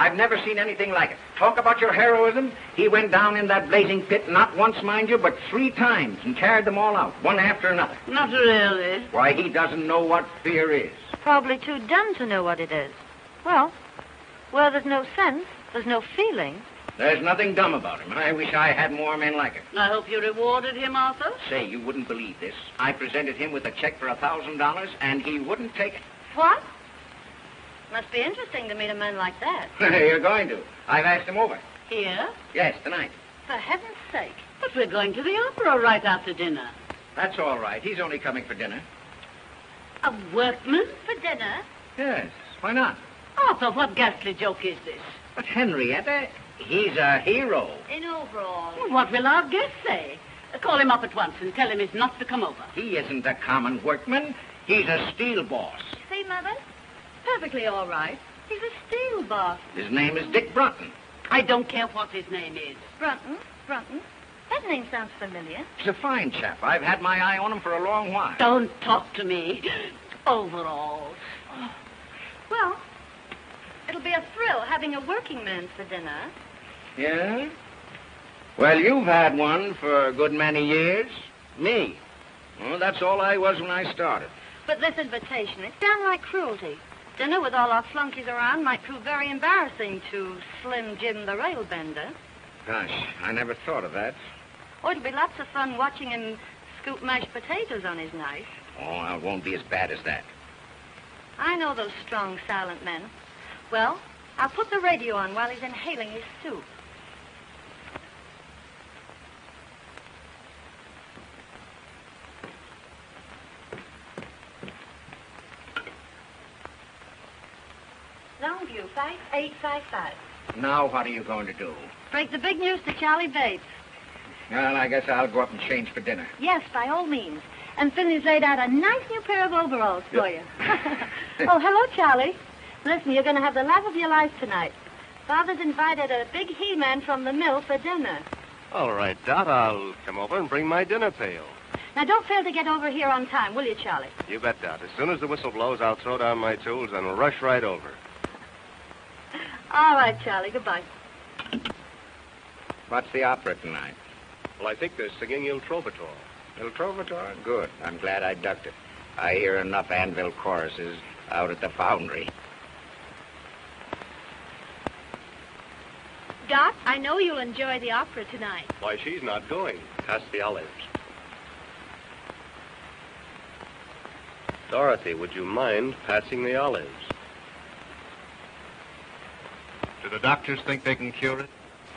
I've never seen anything like it. Talk about your heroism. He went down in that blazing pit, not once, mind you, but 3 times, and carried them all out, one after another. Not really. Why, he doesn't know what fear is. Probably too dumb to know what it is. Well, where there's no sense, there's no feeling. There's nothing dumb about him. I wish I had more men like him. I hope you rewarded him, Arthur. Say, you wouldn't believe this. I presented him with a check for $1,000, and he wouldn't take it. What? Must be interesting to meet a man like that. You're going to. I've asked him over. Here? Yes, tonight. For heaven's sake. But we're going to the opera right after dinner. That's all right. He's only coming for dinner. A workman? For dinner? Yes, why not? Arthur, what ghastly joke is this? But Henrietta, he's a hero. In overalls. Well, what will our guest say? Call him up at once and tell him he's not to come over. He isn't a common workman. He's a steel boss. See, Mother? Perfectly all right. He's a steel boss. His name is Dick Brunton. I don't care what his name is. Brunton? Brunton? That name sounds familiar. He's a fine chap. I've had my eye on him for a long while. Don't talk to me. Overalls. Well, it'll be a thrill having a working man for dinner. Yeah? Well, you've had one for a good many years. Me. Well, that's all I was when I started. But this invitation, it's downright cruelty. Dinner with all our flunkies around might prove very embarrassing to Slim Jim the railbender. Gosh, I never thought of that. Oh, it'll be lots of fun watching him scoop mashed potatoes on his knife. Oh, it won't be as bad as that. I know those strong, silent men. Well, I'll put the radio on while he's inhaling his soup. Longview, 5855. Now what are you going to do? Break the big news to Charlie Bates. Well, I guess I'll go up and change for dinner. Yes, by all means. And Finley's laid out a nice new pair of overalls for you. Oh, hello, Charlie. Listen, you're going to have the laugh of your life tonight. Father's invited a big he-man from the mill for dinner. All right, Dot, I'll come over and bring my dinner pail. Now, don't fail to get over here on time, will you, Charlie? You bet, Dot. As soon as the whistle blows, I'll throw down my tools and rush right over. All right, Charlie. Goodbye. What's the opera tonight? Well, I think they're singing Il Trovatore. Il Trovatore? Good. I'm glad I ducked it. I hear enough anvil choruses out at the foundry. Doc, I know you'll enjoy the opera tonight. Why, she's not going. Pass the olives. Dorothy, would you mind passing the olives? Do the doctors think they can cure it?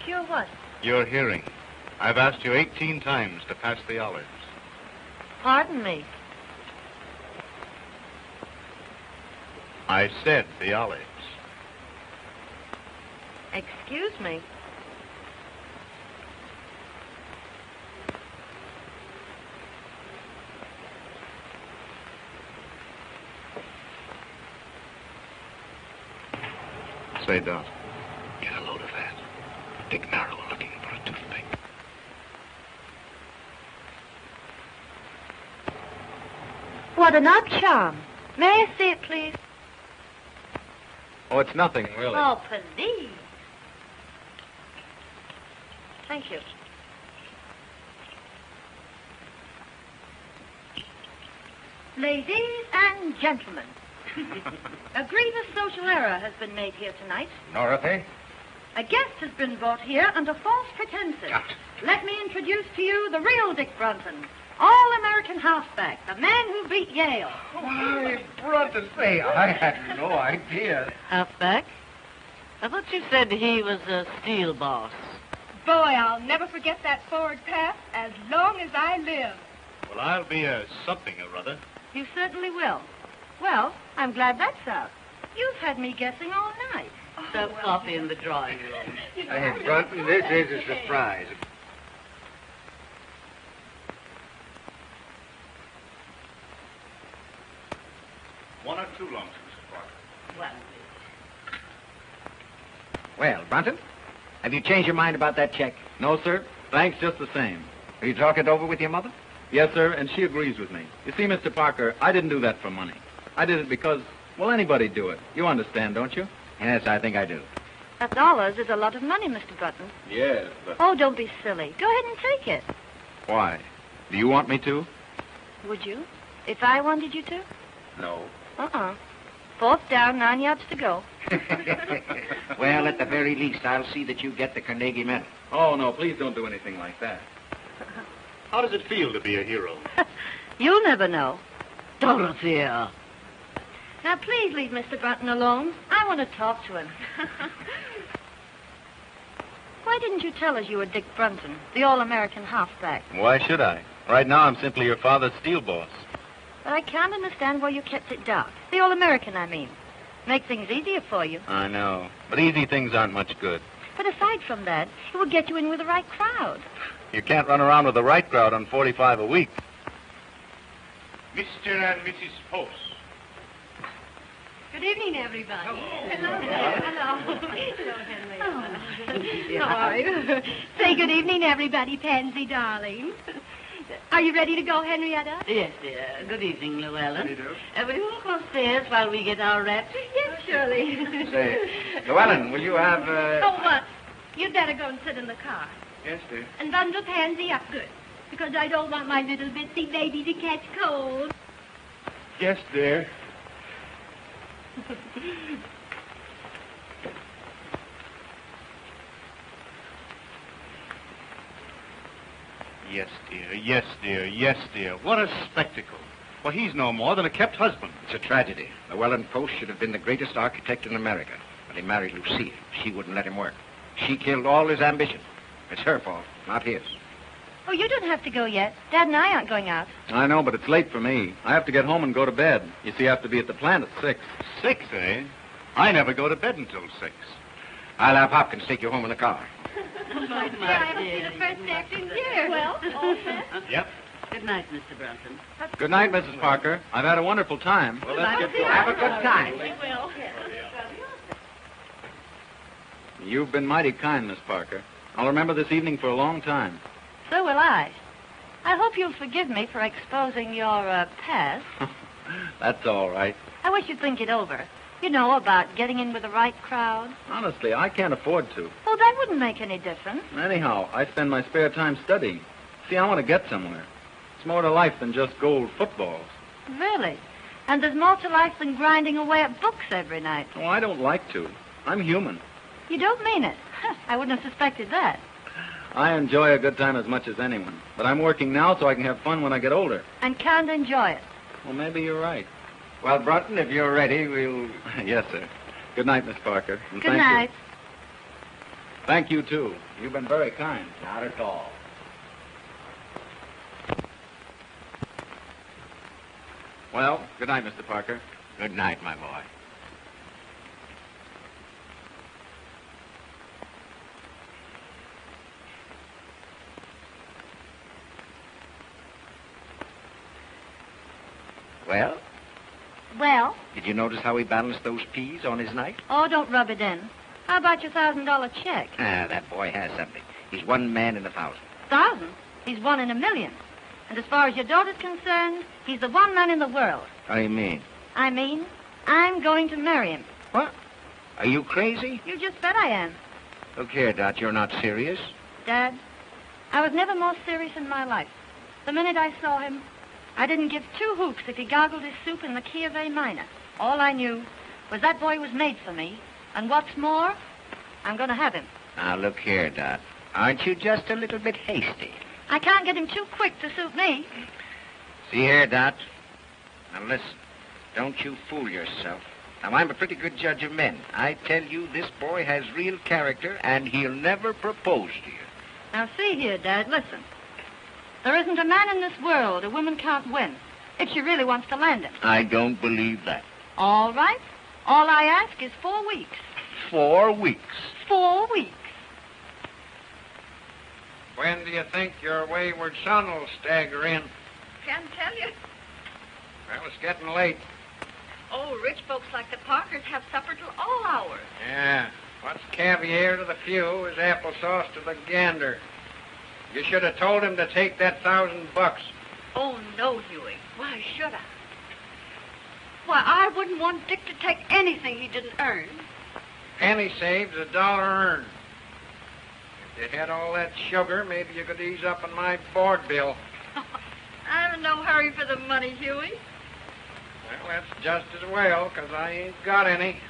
Cure what? Your hearing. I've asked you 18 times to pass the olives. Pardon me. I said the olives. Excuse me. Say, Dot, get a load of that. Dick Merrill looking for a toothpick. What an odd charm. May I see it, please? Oh, it's nothing, really. Oh, please. Thank you. Ladies and gentlemen, a grievous social error has been made here tonight. Dorothy? A guest has been brought here under false pretenses. Let me introduce to you the real Dick Brunton, all-American halfback, the man who beat Yale. Why, Brunton, say, I had no idea. Halfback? I thought you said he was a steel boss. Boy, I'll never forget that forward pass as long as I live. Well, I'll be a something or other. You certainly will. Well, I'm glad that's out. You've had me guessing all night. Serve coffee in the drawing room. Hey, Brunton, this is a surprise. One or two lumps, Mrs. Parker. Well, Well, Brunton, have you changed your mind about that check? No, sir. Thanks just the same. Have you talked it over with your mother? Yes, sir, and she agrees with me. You see, Mr. Parker, I didn't do that for money. I did it because, well, anybody'd do it. You understand, don't you? Yes, I think I do. $1 is a lot of money, Mr. Button. Yes, but... Oh, don't be silly. Go ahead and take it. Why? Do you want me to? Would you? If I wanted you to? No. Uh-uh. 4th down, 9 yards to go. Well, at the very least, I'll see that you get the Carnegie Medal. Oh, no, please don't do anything like that. How does it feel to be a hero? You'll never know. Dorothea. Now, please leave Mr. Brunton alone. I want to talk to him. Why didn't you tell us you were Dick Brunton, the all-American halfback? Why should I? Right now, I'm simply your father's steel boss. But I can't understand why you kept it dark. The all-American, I mean. Make things easier for you. I know. But easy things aren't much good. But aside from that, it would get you in with the right crowd. You can't run around with the right crowd on 45 a week. Mr. and Mrs. Post. Good evening, everybody. Hello. Hello. Hello, Henry. How are you? Say good evening, everybody, Pansy, darling. Are you ready to go, Henrietta? Yes, dear. Good evening, Llewellyn. How do you do? Will you walk upstairs while we get our wraps? Yes, surely. Say, Llewellyn, will you have, Oh, what? You'd better go and sit in the car. Yes, dear. And bundle Pansy up good. Because I don't want my little bitsy baby to catch cold. Yes, dear. Yes, dear. Yes, dear. Yes, dear. What a spectacle. Well, he's no more than a kept husband. It's a tragedy. Llewellyn Post should have been the greatest architect in America. But he married Lucille. She wouldn't let him work. She killed all his ambition. It's her fault, not his. Oh, you don't have to go yet. Dad and I aren't going out. I know, but it's late for me. I have to get home and go to bed. You see, I have to be at the plant at 6. 6, eh? I never go to bed until 6. I'll have Hopkins take you home in the car. My dear, I haven't seen the first act in years. Well, all set? Yep. Good night, Mr. Brunton. Good night, Mrs. Parker. I've had a wonderful time. Well, let's get going. Have a good time. We will. You've been mighty kind, Miss Parker. I'll remember this evening for a long time. So will I. I hope you'll forgive me for exposing your past. That's all right. I wish you'd think it over. You know, about getting in with the right crowd. Honestly, I can't afford to. Oh, that wouldn't make any difference. Anyhow, I spend my spare time studying. See, I want to get somewhere. It's more to life than just gold footballs. Really? And there's more to life than grinding away at books every night. Oh, I don't like to. I'm human. You don't mean it. I wouldn't have suspected that. I enjoy a good time as much as anyone. But I'm working now so I can have fun when I get older. And can't enjoy it. Well, maybe you're right. Well, Brunton, if you're ready, we'll... Yes, sir. Good night, Miss Parker. And Good thank night. You. Thank you, too. You've been very kind. Not at all. Well, good night, Mr. Parker. Good night, my boy. Well, Well, did you notice how he balanced those peas on his knife? oh, don't rub it in. How about your $1,000 check? Ah, that boy has something. He's one man in 1,000. 1,000? He's 1 in 1,000,000. And as far as your daughter's concerned, he's the one man in the world. What do you mean? I mean, I'm going to marry him. What? Are you crazy? You just bet I am. Look here, Dot, you're not serious. Dad, I was never more serious in my life. The minute I saw him, I didn't give 2 hoots if he gargled his soup in the key of A minor. All I knew was that boy was made for me. And what's more, I'm going to have him. Now, look here, Dot. Aren't you just a little bit hasty? I can't get him too quick to suit me. See here, Dot. Now, listen. Don't you fool yourself. Now, I'm a pretty good judge of men. I tell you, this boy has real character, and he'll never propose to you. Now, see here, Dad, listen. There isn't a man in this world a woman can't win if she really wants to land him. I don't believe that. All right. All I ask is 4 weeks. 4 weeks. 4 weeks. When do you think your wayward son will stagger in? Can't tell you. Well, it's getting late. Oh, rich folks like the Parkers have supper till all hours. Yeah. What's caviar to the few is applesauce to the gander. You should have told him to take that $1,000. Oh, no, Huey. Why should I? Why, I wouldn't want Dick to take anything he didn't earn. Penny saved, a dollar earned. If you had all that sugar, maybe you could ease up on my board bill. I'm in no hurry for the money, Huey. Well, that's just as well, 'cause I ain't got any.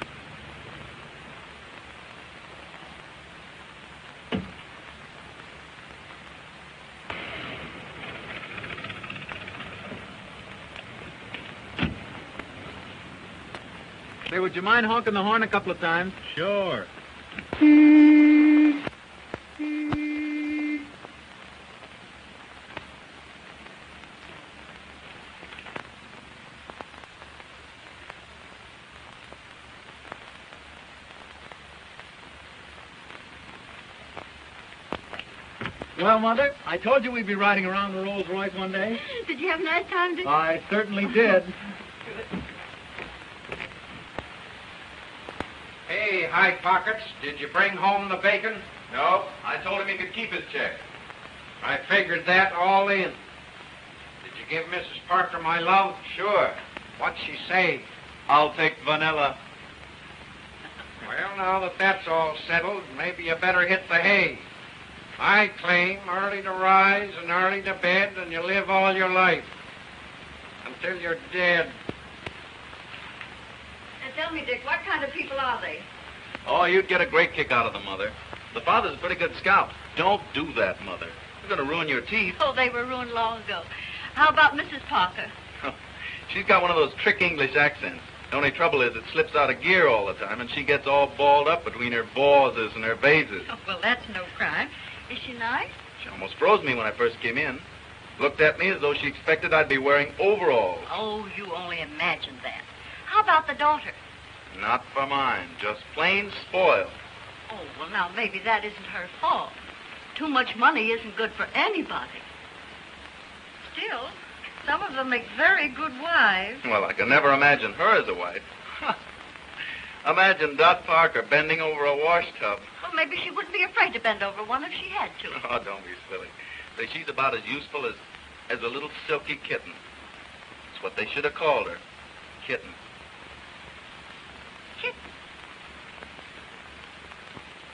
Say, would you mind honking the horn a couple of times? Sure. Well, Mother, I told you we'd be riding around the Rolls Royce one day. Did you have a nice time, Dick? I certainly did. Hey, High Pockets, did you bring home the bacon? No, I told him he could keep his check. I figured that all in. Did you give Mrs. Parker my love? Sure. What'd she say? I'll take vanilla. Well, now that that's all settled, maybe you better hit the hay. I claim early to rise and early to bed, and you live all your life. Until you're dead. And tell me, Dick, what kind of people are they? Oh, you'd get a great kick out of them, Mother. The father's a pretty good scout. Don't do that, Mother. You're going to ruin your teeth. Oh, they were ruined long ago. How about Mrs. Parker? She's got one of those trick English accents. The only trouble is it slips out of gear all the time, and she gets all balled up between her vases and her vases. Oh, well, that's no crime. Is she nice? She almost froze me when I first came in. Looked at me as though she expected I'd be wearing overalls. Oh, you only imagined that. How about the daughter? Not for mine. Just plain spoiled. Oh, well, now, maybe that isn't her fault. Too much money isn't good for anybody. Still, some of them make very good wives. Well, I can never imagine her as a wife. Imagine Dot Parker bending over a wash tub. Well, maybe she wouldn't be afraid to bend over one if she had to. Oh, don't be silly. Say, she's about as useful as a little silky kitten. That's what they should have called her. Kitten. Kitten.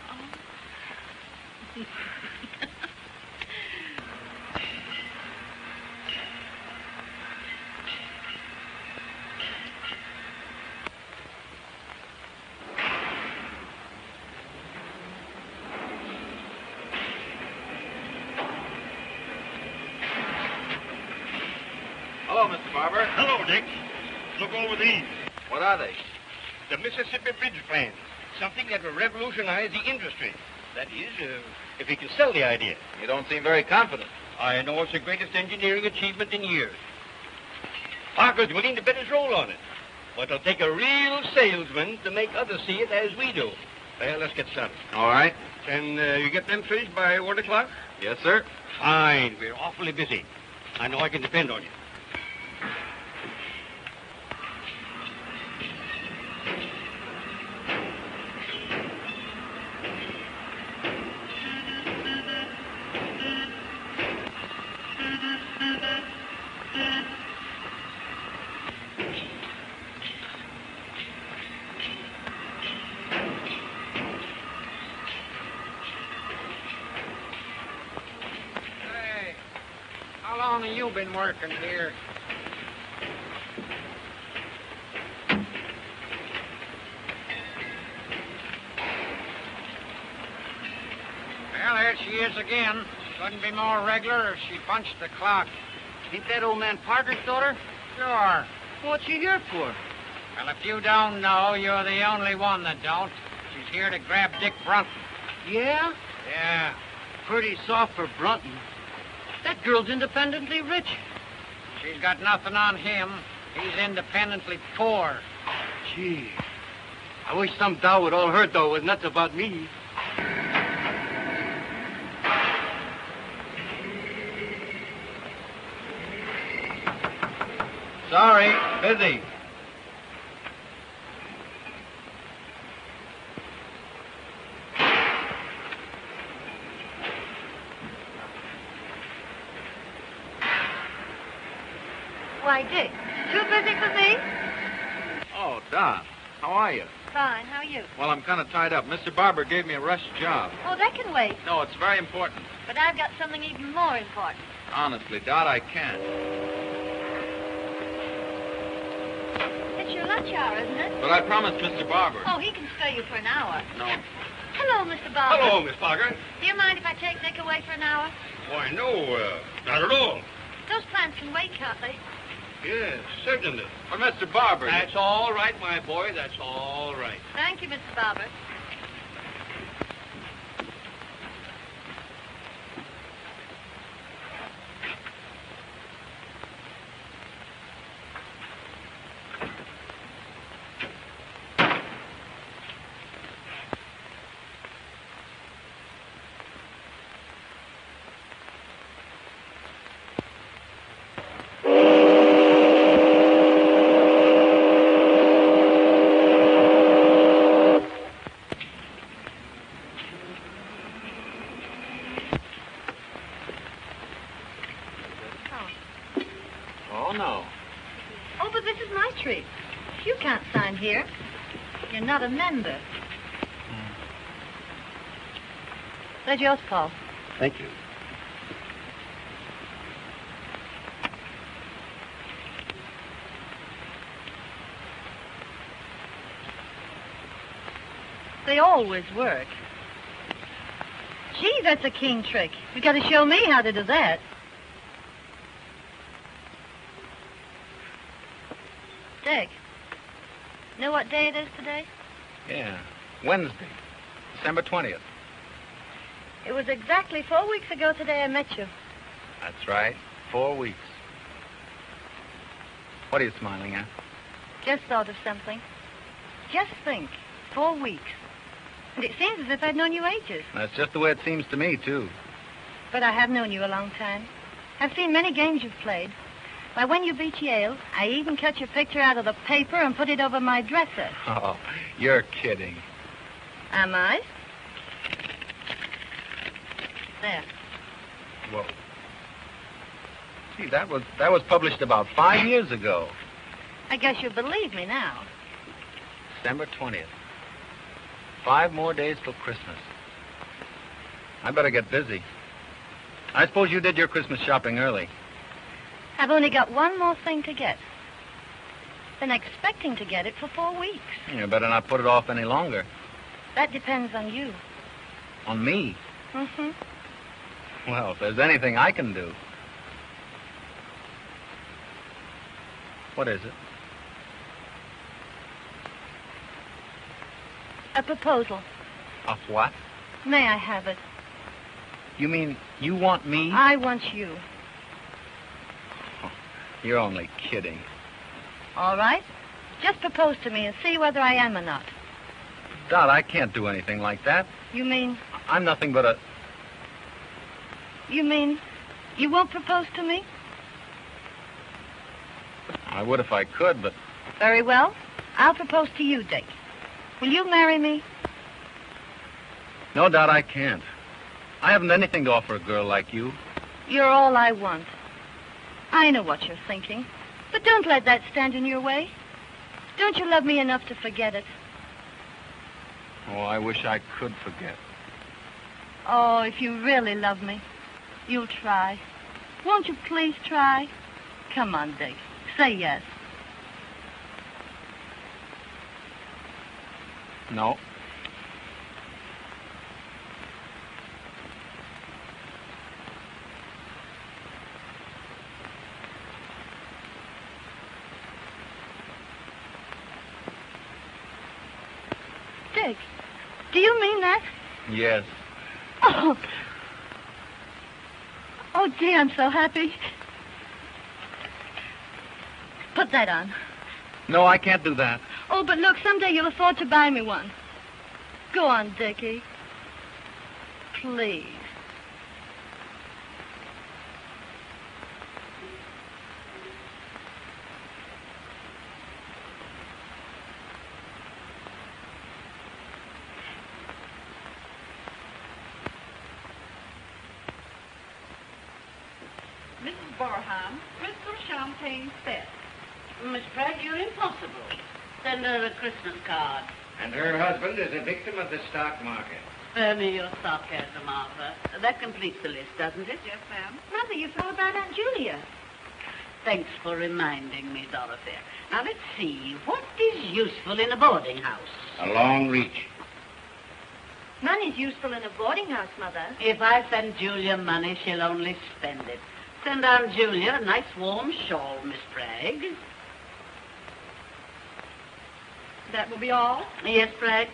Oh. Hello, Mr. Barber. Hello, Dick. Look over these. What are they? The Mississippi Bridge plans. Something that will revolutionize the industry. That is, if he can sell the idea. You don't seem very confident. I know it's the greatest engineering achievement in years. Parker's willing to bet his roll on it. But it'll take a real salesman to make others see it as we do. Well, let's get started. All right. Can you get them finished by 1 o'clock? Yes, sir. Fine. We're awfully busy. I know I can depend on you. Hey, how long have you been working here? Well, there she is again. Couldn't be more regular if she punched the clock. Ain't that old man Parker's daughter? Sure. What's she here for? Well, if you don't know, you're the only one that don't. She's here to grab Dick Brunton. Yeah? Yeah. Pretty soft for Brunton. That girl's independently rich. She's got nothing on him. He's independently poor. Gee, I wish some dow would all her dough was nuts about me. Sorry, busy. Why, Dick, too busy for me? Oh, Dot, how are you? Fine. How are you? Well, I'm kind of tied up. Mr. Barber gave me a rush job. Oh, that can wait. No, it's very important. But I've got something even more important. Honestly, Dot, I can't. It's your lunch hour, isn't it? But I promised Mr. Barber. Oh, he can spare you for an hour. No. Hello, Mr. Barber. Hello, Miss Parker. Do you mind if I take Nick away for an hour? Why, no, not at all. Those plants can wait, can't they? Yes, certainly. But Mr. Barber... That's all right, my boy. That's all right. Thank you, Mr. Barber. Oh, no. Oh, but this is my treat. You can't sign here. You're not a member. There's yours, Paul. Thank you. They always work. Gee, that's a keen trick. You got to show me how to do that. Dick, know what day it is today? Yeah. Wednesday, December 20th. It was exactly 4 weeks ago today I met you. That's right. 4 weeks. What are you smiling at? Just thought of something. Just think, 4 weeks. And it seems as if I'd known you ages. That's just the way it seems to me, too. But I have known you a long time. I've seen many games you've played. Why, when you beat Yale, I even cut your picture out of the paper and put it over my dresser. Oh, you're kidding. Am I? There. Whoa. See, that was published about 5 years ago. I guess you believe me now. December 20th. 5 more days till Christmas. I better get busy. I suppose you did your Christmas shopping early. I've only got one more thing to get. Been expecting to get it for 4 weeks. You better not put it off any longer. That depends on you. On me? Mm-hmm. Well, if there's anything I can do. What is it? A proposal. Of what? May I have it? You mean you want me? I want you. You're only kidding. All right. Just propose to me and see whether I am or not. Dot, I can't do anything like that. You mean... I'm nothing but a... You mean you won't propose to me? I would if I could, but... Very well. I'll propose to you, Dick. Will you marry me? No, Dot, I can't. I haven't anything to offer a girl like you. You're all I want. I know what you're thinking. But don't let that stand in your way. Don't you love me enough to forget it? Oh, I wish I could forget. Oh, if you really love me, you'll try. Won't you please try? Come on, Dick. Say yes. No. Dick, do you mean that? Yes. Oh. Oh, gee, I'm so happy. Put that on. No, I can't do that. Oh, but look, someday you'll afford to buy me one. Go on, Dickie. Please. Mrs. Barham, crystal champagne set. Miss Pratt, you're impossible. Send her a Christmas card. And her husband is a victim of the stock market. Spare me your sarcasm, Arthur. That completes the list, doesn't it? Yes, ma'am. Mother, you forgot about Aunt Julia. Thanks for reminding me, Dorothy. Now, let's see. What is useful in a boarding house? A long reach. Money's useful in a boarding house, Mother. If I send Julia money, she'll only spend it. Send Aunt Julia a nice warm shawl, Miss Bragg. That will be all? Yes, Bragg?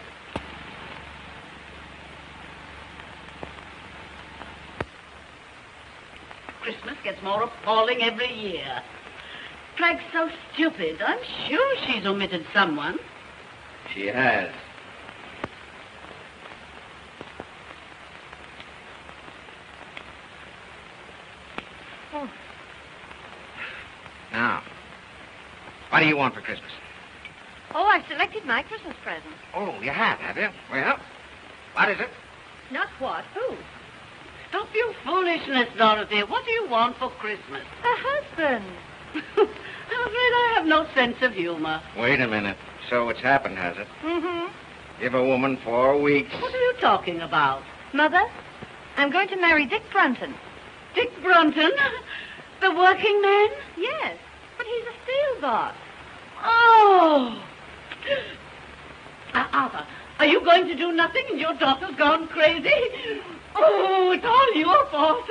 Christmas gets more appalling every year. Bragg's so stupid. I'm sure she's omitted someone. She has. Oh. Now, what do you want for Christmas? Oh, I've selected my Christmas present. Oh, you have you? Well, what is it? Not what? Who? Stop your foolishness, Dorothy. What do you want for Christmas? A husband. I'm afraid I have no sense of humor. Wait a minute. So it's happened, has it? Mm-hmm. Give a woman 4 weeks. What are you talking about? Mother, I'm going to marry Dick Brunton. Dick Brunton? The working man? Yes, but he's a steel boss. Oh! Arthur, are you going to do nothing and your daughter's gone crazy? Oh, it's all your fault.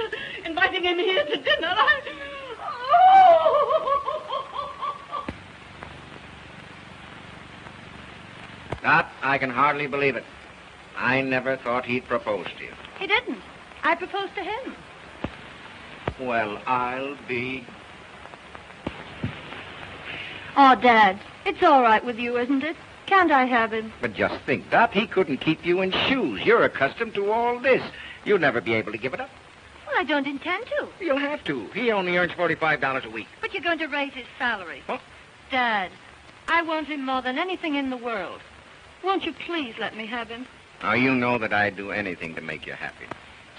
Inviting him here to dinner. Oh! Dot, I can hardly believe it. I never thought he'd propose to you. He didn't. I proposed to him. Well, I'll be... Oh, Dad, it's all right with you, isn't it? Can't I have him? But just think, Dot, he couldn't keep you in shoes. You're accustomed to all this. You'll never be able to give it up. Well, I don't intend to. You'll have to. He only earns $45 a week. But you're going to raise his salary. What? Dad, I want him more than anything in the world. Won't you please let me have him? Now, you know that I'd do anything to make you happy.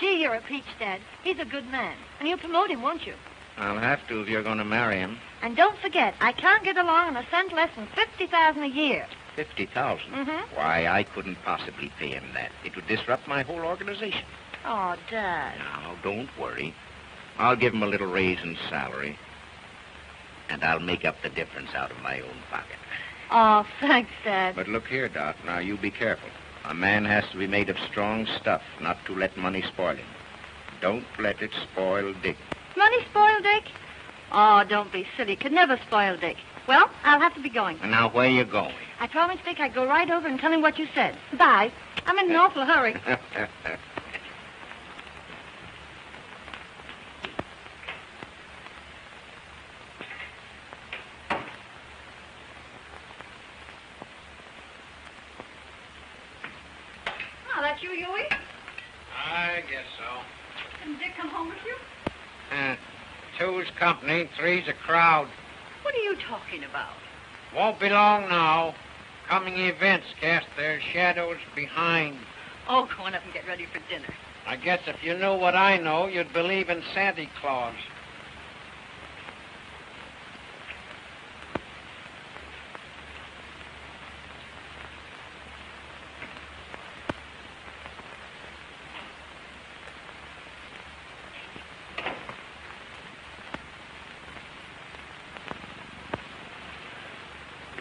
Gee, you're a peach, Dad. He's a good man. And you'll promote him, won't you? I'll have to if you're going to marry him. And don't forget, I can't get along on a cent less than $50,000 a year. $50,000? Mm-hmm. Why, I couldn't possibly pay him that. It would disrupt my whole organization. Oh, Dad. Now, don't worry. I'll give him a little raise in salary. And I'll make up the difference out of my own pocket. Oh, thanks, Dad. But look here, Dot. Now, you be careful. A man has to be made of strong stuff, not to let money spoil him. Don't let it spoil Dick. Money spoil Dick? Oh, don't be silly. Could never spoil Dick. Well, I'll have to be going. And now, where you going? I promised Dick I'd go right over and tell him what you said. Bye. I'm in an awful hurry. Oh, that's you, Huey? I guess so. Didn't Dick come home with you? Two's company, three's a crowd. What are you talking about? Won't be long now. Coming events cast their shadows behind. Oh, go on up and get ready for dinner. I guess if you knew what I know, you'd believe in Santa Claus.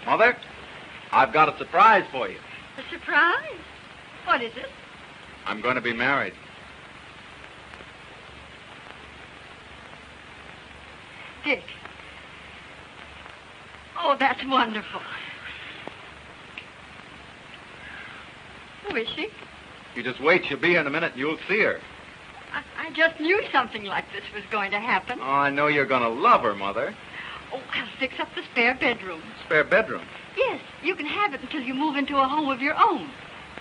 Mother, I've got a surprise for you. A surprise? What is it? I'm going to be married. Dick. Oh, that's wonderful. Who is she? You just wait. She'll be here in a minute and you'll see her. I just knew something like this was going to happen. Oh, I know you're going to love her, Mother. Oh, I'll fix up the spare bedroom. Spare bedroom. Yes, you can have it until you move into a home of your own.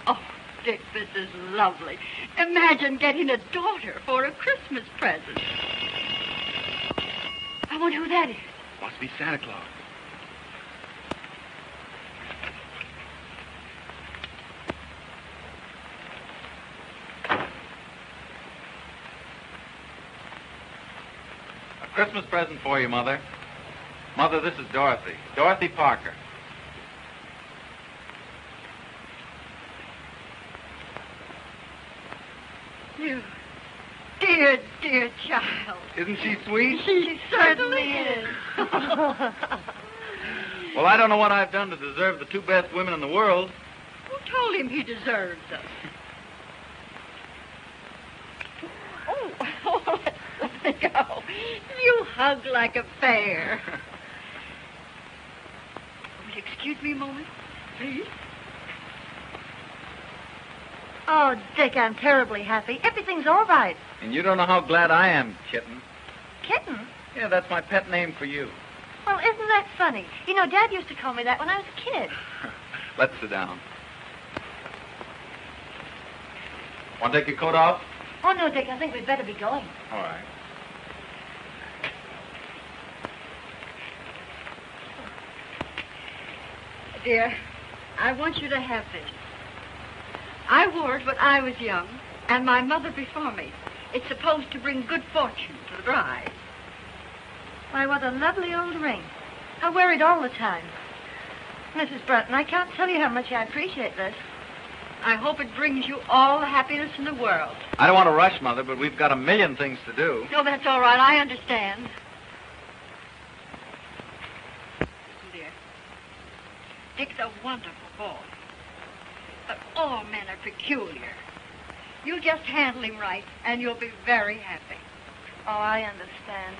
Oh, Dick, this is lovely. Imagine getting a daughter for a Christmas present. I wonder who that is. Must be Santa Claus. A Christmas present for you, Mother. Mother, this is Dorothy. Dorothy Parker. You dear, dear child. Isn't she sweet? She certainly is. Well, I don't know what I've done to deserve the two best women in the world. Who told him he deserves them? Oh, let me go. You hug like a bear. Will you excuse me a moment, please? Oh, Dick, I'm terribly happy. Everything's all right. And you don't know how glad I am, Kitten. Kitten? Yeah, that's my pet name for you. Well, isn't that funny? You know, Dad used to call me that when I was a kid. Let's sit down. Want to take your coat off? Oh, no, Dick, I think we'd better be going. All right. Dear, I want you to have this. I wore it when I was young, and my mother before me. It's supposed to bring good fortune to the bride. Why, what a lovely old ring. I wear it all the time. Mrs. Brunton, I can't tell you how much I appreciate this. I hope it brings you all the happiness in the world. I don't want to rush, Mother, but we've got a million things to do. Oh, that's all right. I understand. Listen, dear. Dick's a wonderful boy. But all men are peculiar. You just handle him right, and you'll be very happy. Oh, I understand.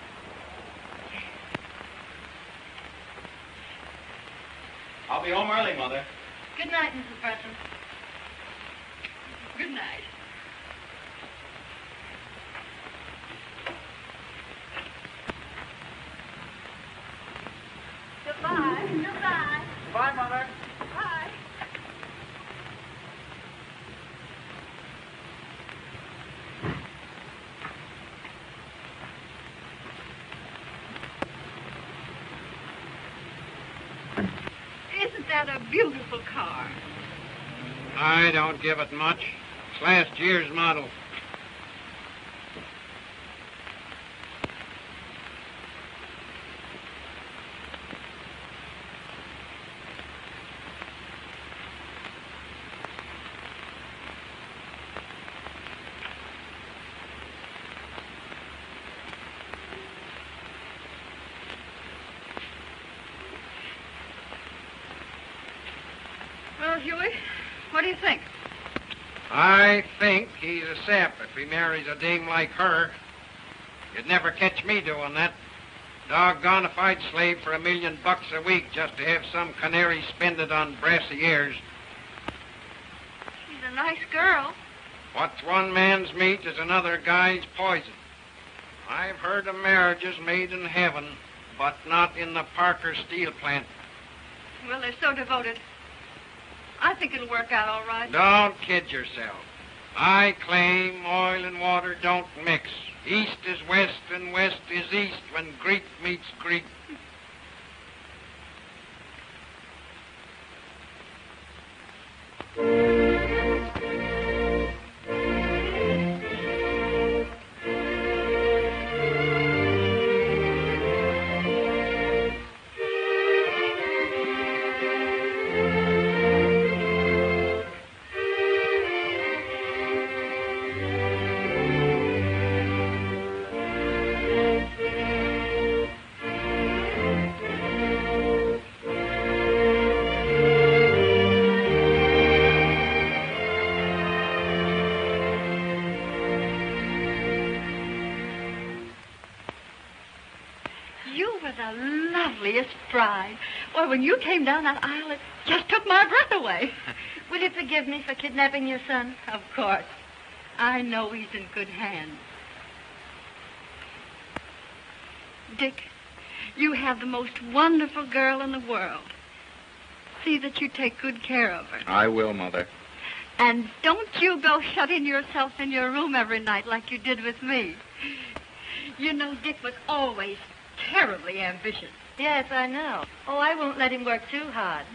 I'll be home early, Mother. Good night, Mrs. Brunton. Good night. Goodbye. Goodbye. Bye, Mother. Bye. Isn't that a beautiful car? I don't give it much. It's last year's model. Well, Huey, what do you think? I think he's a sap if he marries a dame like her. You'd never catch me doing that. Doggone if I'd slave for $1 million a week just to have some canary spend it on brassy ears. She's a nice girl. What's one man's meat is another guy's poison. I've heard of marriages made in heaven, but not in the Parker steel plant. Well, they're so devoted. I think it'll work out all right. Don't kid yourself. I claim oil and water don't mix. East is west and west is east when Greek meets Greek. You were the loveliest bride. Well, when you came down that aisle, it just took my breath away. Will you forgive me for kidnapping your son? Of course. I know he's in good hands. Dick, you have the most wonderful girl in the world. See that you take good care of her. I will, Mother. And don't you go shutting yourself in your room every night like you did with me. You know, Dick was always terribly ambitious. Yes, I know. Oh, I won't let him work too hard.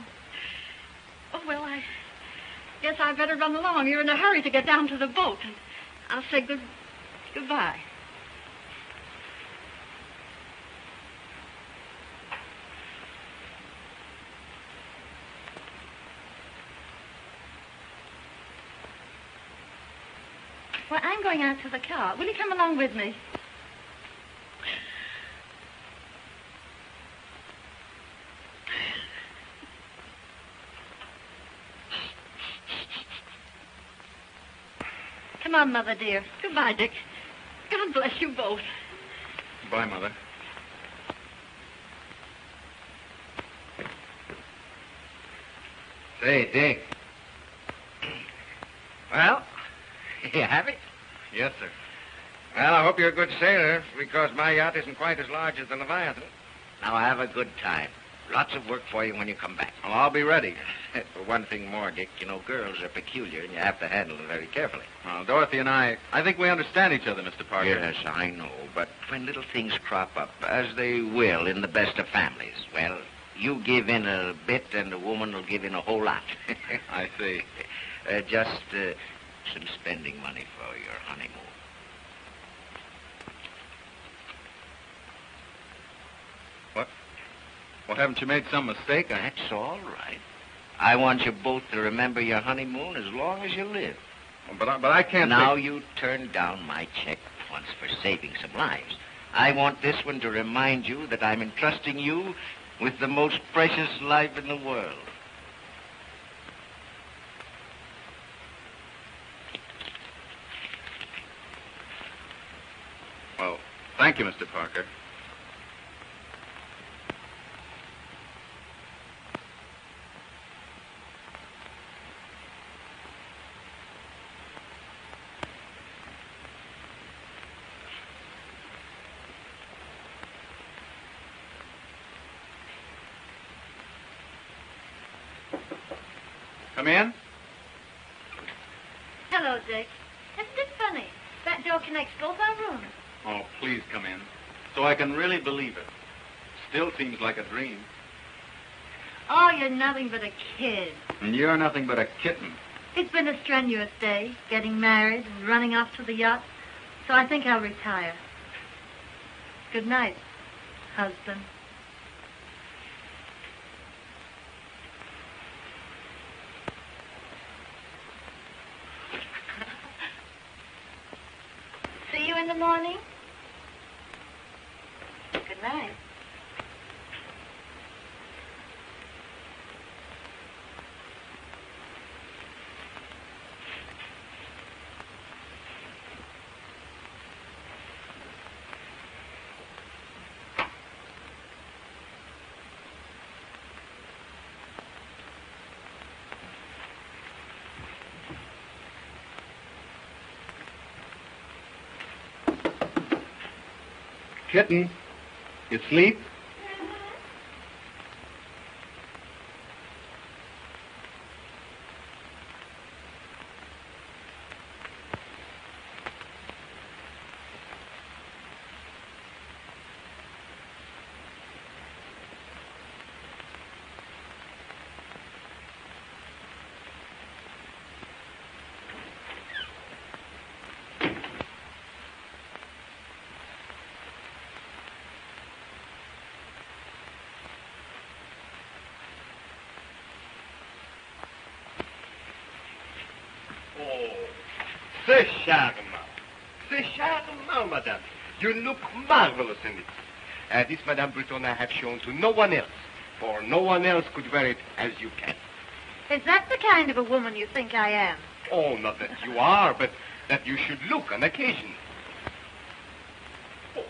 Oh, well, I guess I better run along. You're in a hurry to get down to the boat. And I'll say goodbye. Well, I'm going out to the car. Will you come along with me? Come on, Mother, dear. Goodbye, Dick. God bless you both. Bye, Mother. Say, Dick. Well, you have it? Yes, sir. Well, I hope you're a good sailor, because my yacht isn't quite as large as the Leviathan. Now have a good time. Lots of work for you when you come back. Well, I'll be ready. For one thing more, Dick, you know, girls are peculiar, and you have to handle them very carefully. Well, Dorothy and I think we understand each other, Mr. Parker. Yes, I know, but when little things crop up, as they will in the best of families, well, you give in a bit, and the woman will give in a whole lot. I see. Just some spending money for your honeymoon. Well, haven't you made some mistake? That's all right. I want you both to remember your honeymoon as long as you live. But I can't. Now you turned down my check once for saving some lives. I want this one to remind you that I'm entrusting you with the most precious life in the world. Well, thank you, Mr. Parker. Come in. Hello, Dick. Isn't it funny? That door connects both our rooms. Oh, please come in. So I can really believe it. Still seems like a dream. Oh, you're nothing but a kid. And you're nothing but a kitten. It's been a strenuous day, getting married and running off to the yacht. So I think I'll retire. Good night, husband. See you in the morning. Good night. Kitten, you sleep? C'est charmant. C'est charmant, madame. You look marvelous in it. This, Madame Breton, I have shown to no one else, for no one else could wear it as you can. Is that the kind of a woman you think I am? Oh, not that you are, but that you should look on occasion. Oh.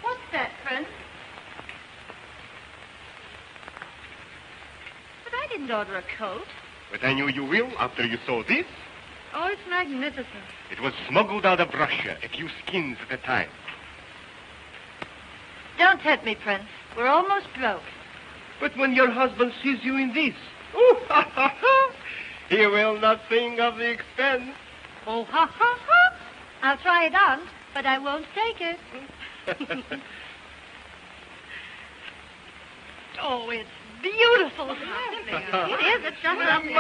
What's that, Prince? But I didn't order a coat. But I knew you will after you saw this. Oh, it's magnificent. It was smuggled out of Russia, a few skins at a time. Don't tempt me, Prince. We're almost broke. But when your husband sees you in this, oh, he will not think of the expense. Oh, ha, ha, ha. I'll try it on, but I won't take it. Oh, it's beautiful. It is. It's just lovely.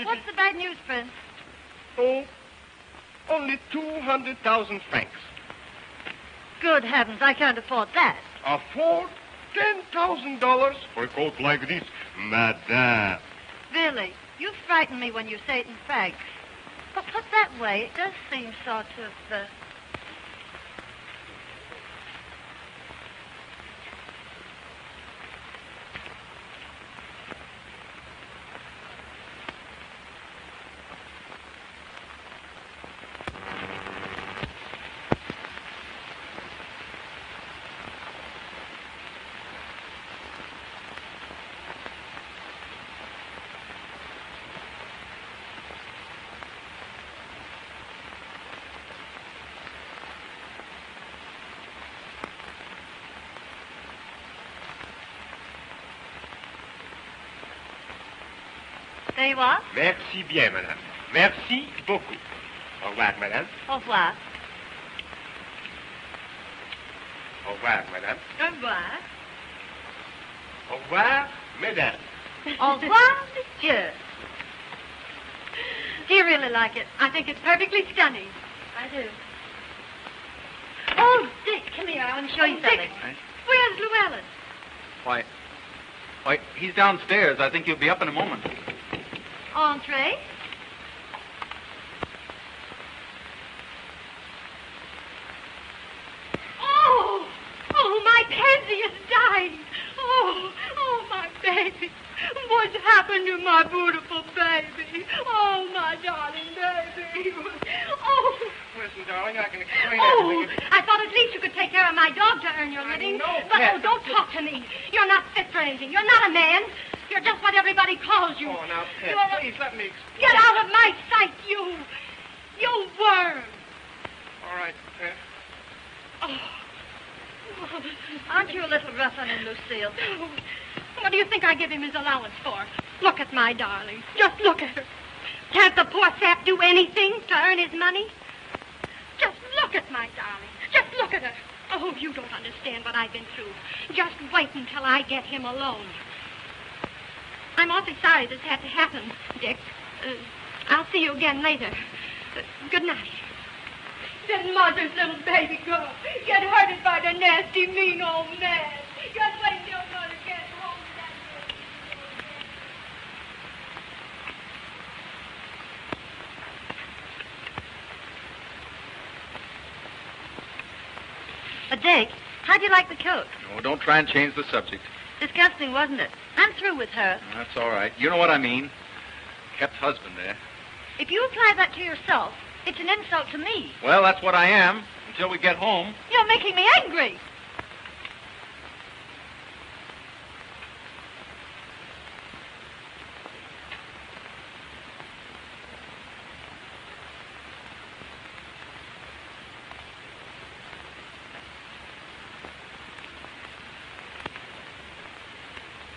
What's the bad news, Prince? Oh, only 200,000 francs. Good heavens, I can't afford that. Afford? $10,000 for a coat like this? Madame. Billy, you frighten me when you say it in fact. But put that way, it does seem sort of, There you are. Merci bien, madame. Merci beaucoup. Au revoir, madame. Au revoir. Au revoir, madame. Au revoir. Au revoir, mesdames. Au revoir, monsieur. Do you really like it? I think it's perfectly stunning. I do. Oh, Dick, come here. I want to show you something. Dick. Where's Llewellyn? Why, he's downstairs. I think he'll be up in a moment. Entree. Oh, my pansy is dying. Oh, my baby. What's happened to my beautiful baby? Oh, my darling baby. Oh. Listen, darling, I can explain Oh, everything. I thought at least you could take care of my dog to earn your living. know, But, Pet. oh, don't talk to me. You're not fit for anything. You're not a man. You're just what everybody calls you. Oh, now, Pet, You're a- please let me explain. Get out of my sight, you worm. All right, Pet. Oh. Aren't you a little rough on him, Lucille? What do you think I give him his allowance for? Look at my darling. Just look at her. Can't the poor sap do anything to earn his money? Just look at my darling. Just look at her. Oh, you don't understand what I've been through. Just wait until I get him alone. I'm awfully sorry this had to happen, Dick. I'll see you again later. Good night. Did mother's little baby girl get hurted by the nasty, mean old man? Just wait till mother gets home to that Dick, how'd you like the coat? No, don't try and change the subject. Disgusting, wasn't it? I'm through with her. That's all right. You know what I mean. Kept husband there. If you apply that to yourself, it's an insult to me. Well, that's what I am until we get home. You're making me angry.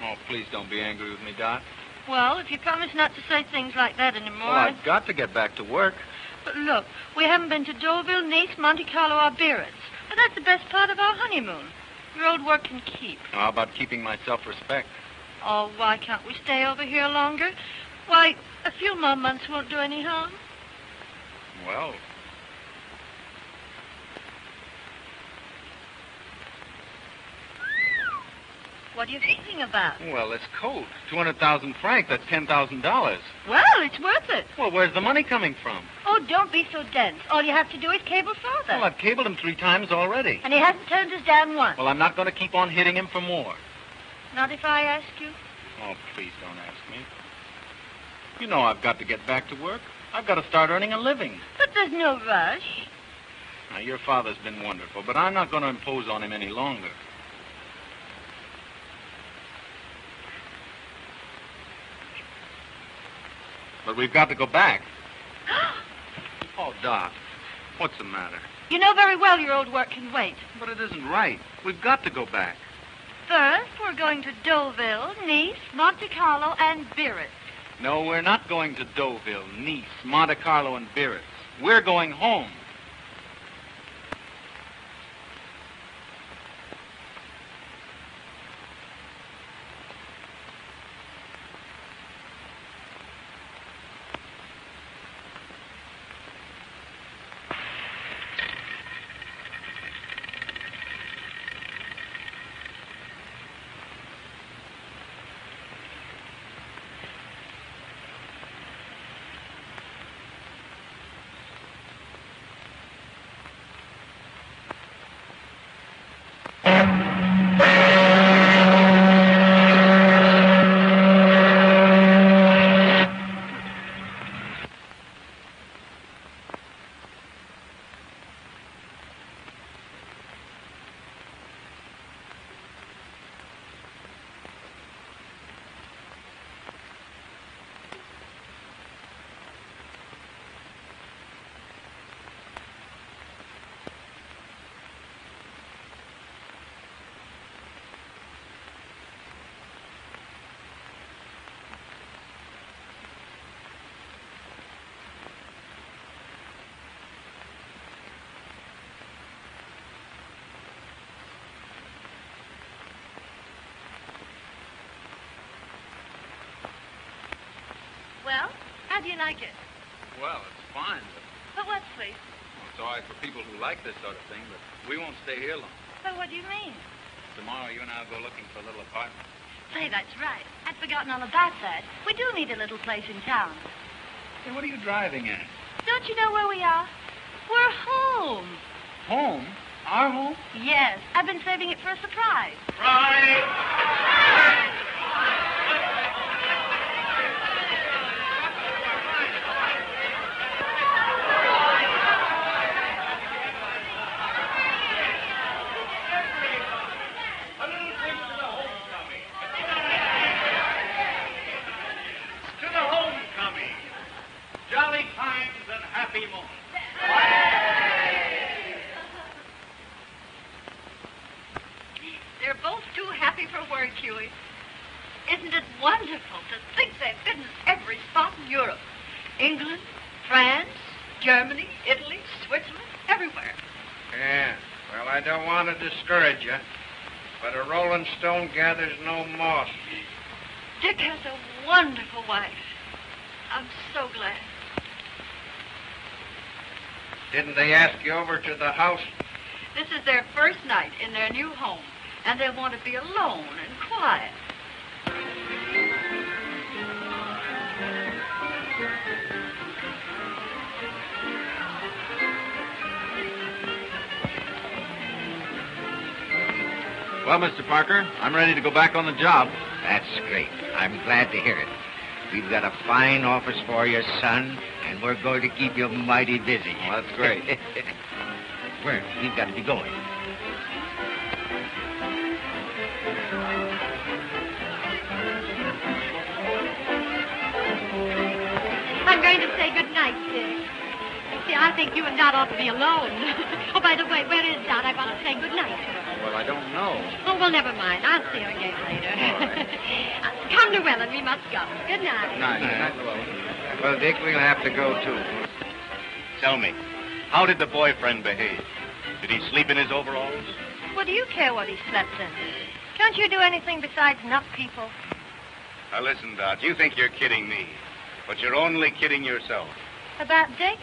Oh, please don't be angry with me, Doc. Well, if you promise not to say things like that anymore. Well, I've got to get back to work. But look, we haven't been to Deauville, Nice, Monte Carlo, or Biarritz. And that's the best part of our honeymoon. Your old work can keep. How about keeping my self-respect? Oh, why can't we stay over here longer? Why, a few more months won't do any harm. Well, What are you thinking about? this coat. 200,000 francs, that's $10,000. Well, it's worth it. Well, where's the money coming from? Oh, don't be so dense. All you have to do is cable Father. Well, I've cabled him 3 times already. And he hasn't turned us down once. Well, I'm not going to keep on hitting him for more. Not if I ask you. Oh, please don't ask me. You know I've got to get back to work. I've got to start earning a living. But there's no rush. Now, your father's been wonderful, but I'm not going to impose on him any longer. But we've got to go back. Oh, Doc, what's the matter? You know very well your old work can wait. But it isn't right. We've got to go back. First, we're going to Deauville, Nice, Monte Carlo, and Biarritz. No, we're not going to Deauville, Nice, Monte Carlo, and Biarritz. We're going home. do you like it? Well, it's fine, But what, sweet? it's all right for people who like this sort of thing, but we won't stay here long. But what do you mean? Tomorrow, you and I will go looking for a little apartment. Say, that's right. I'd forgotten all about that. We do need a little place in town. Hey, what are you driving at? Don't you know where we are? We're home. Home? Our home? Yes, I've been saving it for a surprise. To the homecoming. Jolly times and happy moments. They're both too happy for words, Huey. Isn't it wonderful to think they've been in every spot in Europe? England, France, Germany, Italy, Switzerland, everywhere. Yeah, well, I don't want to discourage you, but a rolling stone gathers no moss. Dick has a wonderful wife. I'm so glad. Didn't they ask you over to the house? This is their first night in their new home, and they want to be alone and quiet. Well, Mr. Parker, I'm ready to go back on the job. That's great. I'm glad to hear it. We've got a fine office for you, son, and we're going to keep you mighty busy. Well, that's great. Where? We've got to be going. I'm going to say good night, Dick. See, I think you and Dot ought to be alone. Oh, by the way, where is Dot? I want to say good night to her. Well, I don't know. Oh, well, never mind. I'll see her again later. Come, Llewellyn, we must go. Good night. Well, Dick, we'll have to go, too. Tell me, how did the boyfriend behave? Did he sleep in his overalls? What do you care what he slept in? Can't you do anything besides knock people? Now listen, Dot, you think you're kidding me, but you're only kidding yourself. About Dick?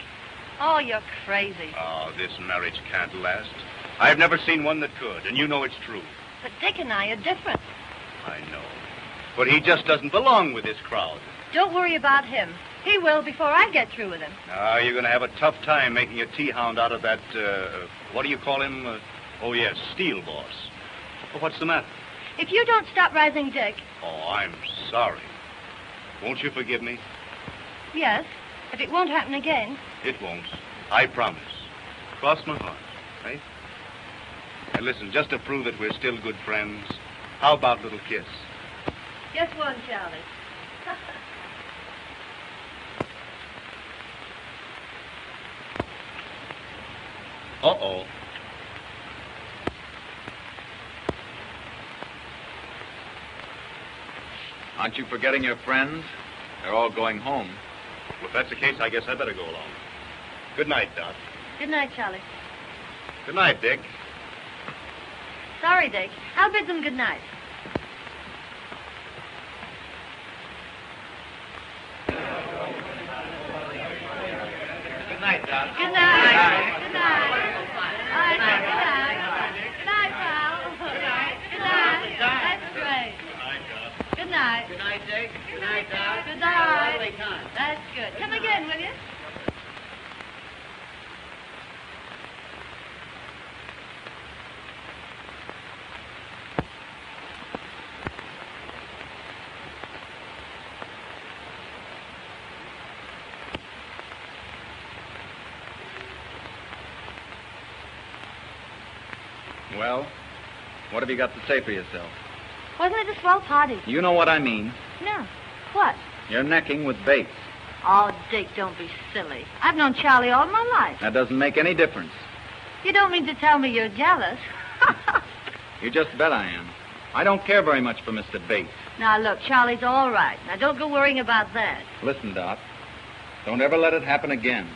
Oh, you're crazy. Oh, this marriage can't last. I've never seen one that could, and you know it's true. But Dick and I are different. I know. But he just doesn't belong with this crowd. Don't worry about him. He will before I get through with him. Ah, you're going to have a tough time making a tea-hound out of that, what do you call him? Oh, yes, Steel Boss. Well, what's the matter? If you don't stop rising Dick, Oh, I'm sorry. Won't you forgive me? yes, if it won't happen again. It won't. I promise. Cross my heart, right? And listen, just to prove that we're still good friends, how about a little kiss? Just one, Charlie. Uh-oh. Aren't you forgetting your friends? They're all going home. Well, if that's the case, I guess I better go along. Good night, Dot. Good night, Charlie. Good night, Dick. Sorry, Dick. I'll bid them good night. Good night, Dot. Good night. Good night. All right, Dick, good night. Good night, pal. Good night. Good night. That's great. Good night. Good night, Dick. Good night, Dot. Good night. Lovely time. That's good. Come again, will you? Well, what have you got to say for yourself? Wasn't it a swell party? You know what I mean. No. What? You're necking with Bates. Oh, Dick, don't be silly. I've known Charlie all my life. That doesn't make any difference. You don't mean to tell me you're jealous? You just bet I am. I don't care very much for Mr. Bates. Now, look, Charlie's all right. Now, don't go worrying about that. Listen, Dot. Don't ever let it happen again.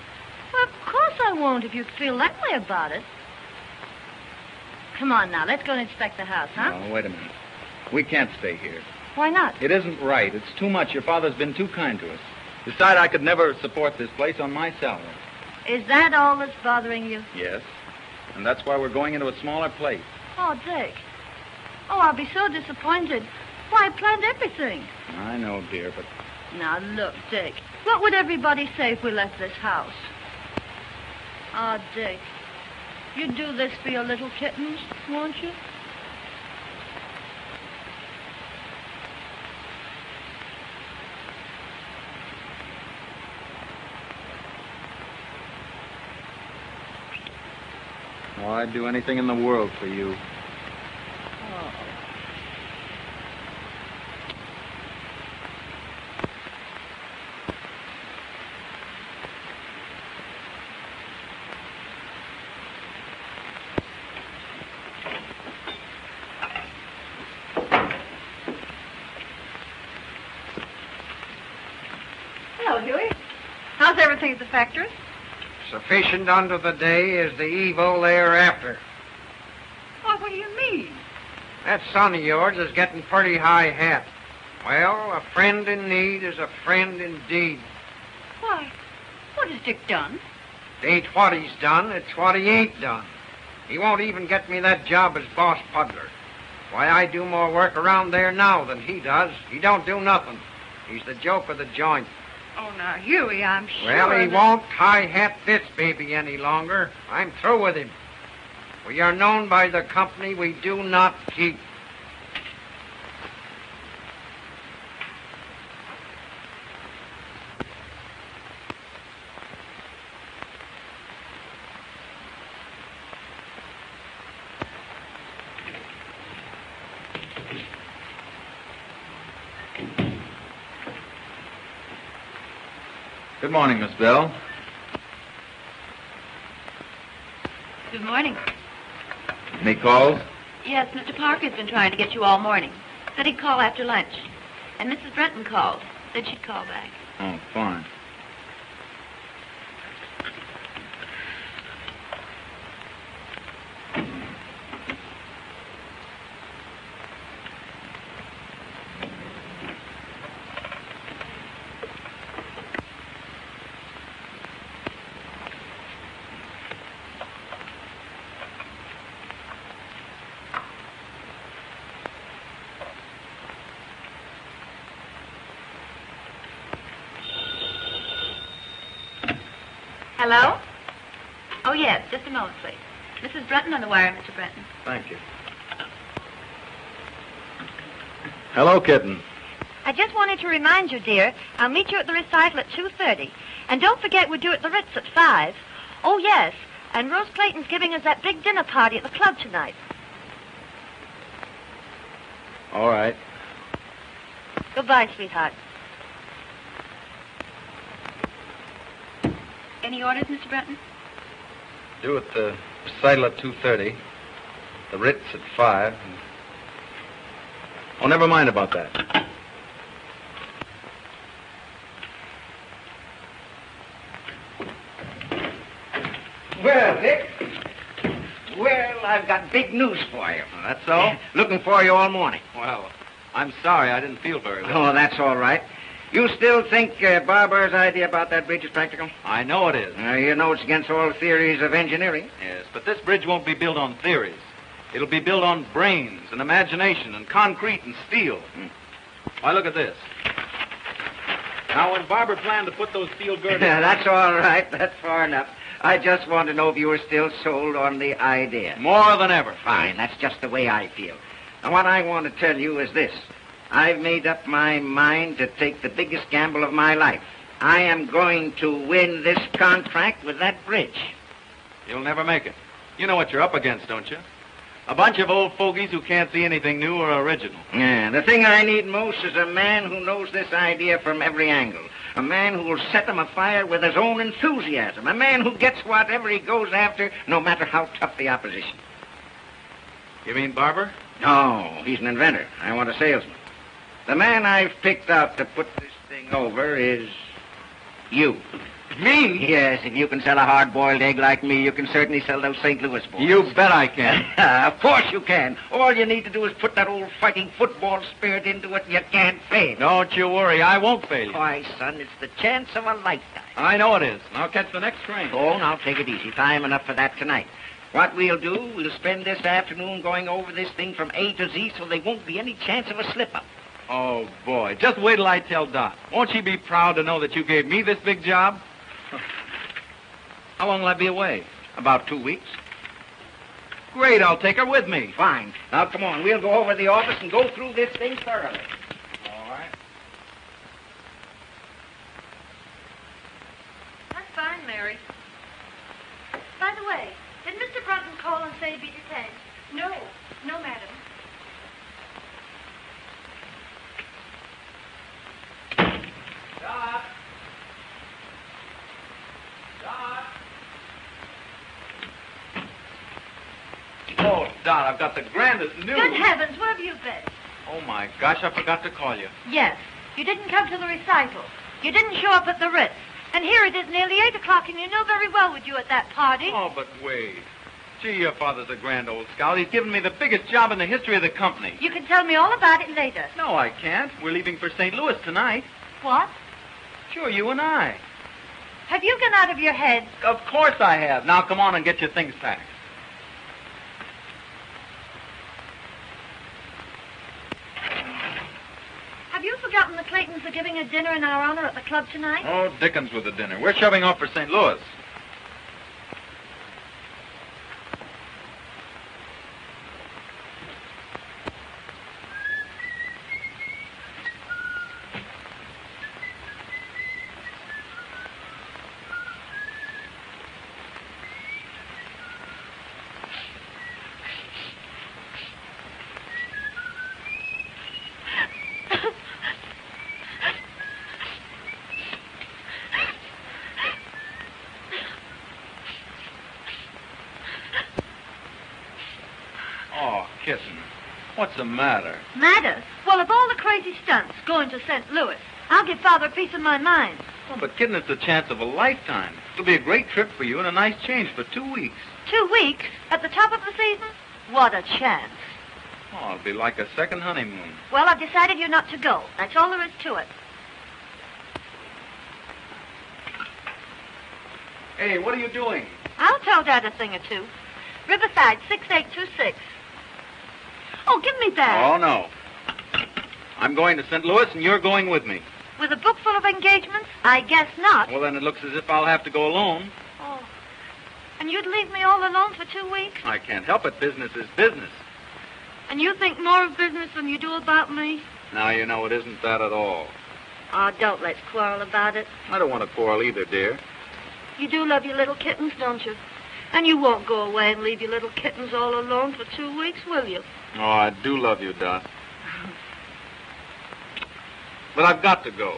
Well, of course I won't if you feel that way about it. Come on now, let's go and inspect the house, huh? No, wait a minute. We can't stay here. Why not? It isn't right. It's too much. Your father's been too kind to us. Besides, I could never support this place on my salary. Is that all that's bothering you? Yes. And that's why we're going into a smaller place. Oh, Dick. Oh, I'll be so disappointed. Why, I planned everything. I know, dear, but... Now, look, Dick. What would everybody say if we left this house? Oh, Dick. You'd do this for your little kittens, won't you? Oh, I'd do anything in the world for you. Oh. Hello, Huey. How's everything at the factory? Sufficient unto the day is the evil thereafter. Why, what do you mean? That son of yours is getting pretty high hat. Well, a friend in need is a friend indeed. Why, what has Dick done? It ain't what he's done, it's what he ain't done. He won't even get me that job as boss puddler. Why, I do more work around there now than he does. He don't do nothing. He's the joke of the joint. Oh, now, Huey, I'm sure Well, he that- won't high-hat this baby any longer. I'm through with him. We are known by the company we do not keep. Good morning, Miss Bell. Good morning. Any calls? Yes, Mr. Parker's been trying to get you all morning. Said he'd call after lunch. And Mrs. Brenton called. Said she'd call back. Oh, fine. Hello? Oh, yes. Just a moment, please. Mrs. Brenton on the wire, Mr. Brenton. Thank you. Hello, kitten. I just wanted to remind you, dear, I'll meet you at the recital at 2:30. And don't forget we're due at the Ritz at 5. Oh, yes. And Rose Clayton's giving us that big dinner party at the club tonight. All right. Goodbye, sweetheart. Any orders, Mr. Brenton? Due at the recital at 2:30. The Ritz at 5. Oh, never mind about that. Well, Dick. Well, I've got big news for you. That's all? Looking for you all morning. Well, I'm sorry. I didn't feel very well. Oh, that's all right. You still think Barber's idea about that bridge is practical? I know it is. You know it's against all theories of engineering. Yes, but this bridge won't be built on theories. It'll be built on brains and imagination and concrete and steel. Why, look at this. Now, when Barber planned to put those steel girders... That's all right. That's far enough. I just want to know if you were still sold on the idea. More than ever. Fine. That's just the way I feel. And what I want to tell you is this. I've made up my mind to take the biggest gamble of my life. I am going to win this contract with that bridge. You'll never make it. You know what you're up against, don't you? A bunch of old fogies who can't see anything new or original. Yeah, the thing I need most is a man who knows this idea from every angle. A man who will set them afire with his own enthusiasm. A man who gets whatever he goes after, no matter how tough the opposition. You mean Barber? No, he's an inventor. I want a salesman. The man I've picked out to put this thing over is you. Me? Yes, if you can sell a hard-boiled egg like me, you can certainly sell those St. Louis boys. You bet I can. Of course you can. All you need to do is put that old fighting football spirit into it, and you can't fail. Don't you worry. I won't fail you. Why, son, it's the chance of a lifetime. I know it is. I'll catch the next train. Oh, now take it easy. Time enough for that tonight. What we'll do, we'll spend this afternoon going over this thing from A to Z so there won't be any chance of a slip-up. Oh, boy. Just wait till I tell Dot. Won't she be proud to know that you gave me this big job? How long will I be away? About 2 weeks. Great, I'll take her with me. Fine. Now, come on. We'll go over to the office and go through this thing thoroughly. All right. That's fine, Mary. By the way, did Mr. Brunton call and say he'd be detained? No. No, madam. Dot. Dot. Oh, Dot, I've got the grandest news. Good heavens, where have you been? Oh, my gosh, I forgot to call you. Yes. You didn't come to the recital. You didn't show up at the Ritz. And here it is nearly 8 o'clock, and you know very well we're due at that party. Oh, but wait. Gee, your father's a grand old scout. He's given me the biggest job in the history of the company. You can tell me all about it later. No, I can't. We're leaving for St. Louis tonight. What? Sure, you and I. Have you gone out of your head? Of course I have. Now, come on and get your things packed. Have you forgotten the Claytons are giving a dinner in our honor at the club tonight? Oh, dickens with the dinner. We're shoving off for St. Louis. Oh, kissing. What's the matter? Matter? Well, of all the crazy stunts going to St. Louis, I'll give Father a piece of my mind. Oh, but kidding, it's the chance of a lifetime. It'll be a great trip for you and a nice change for 2 weeks. 2 weeks? At the top of the season? What a chance. Oh, it'll be like a second honeymoon. Well, I've decided you're not to go. That's all there is to it. Hey, what are you doing? I'll tell Dad a thing or two. Riverside, 6826. Oh, give me that. Oh, no. I'm going to St. Louis, and you're going with me. With a book full of engagements? I guess not. Well, then it looks as if I'll have to go alone. Oh. And you'd leave me all alone for 2 weeks? I can't help it. Business is business. And you think more of business than you do about me? Now, you know, it isn't that at all. Oh, don't let's quarrel about it. I don't want to quarrel either, dear. You do love your little kittens, don't you? And you won't go away and leave your little kittens all alone for 2 weeks, will you? Oh, I do love you, Dot. But I've got to go.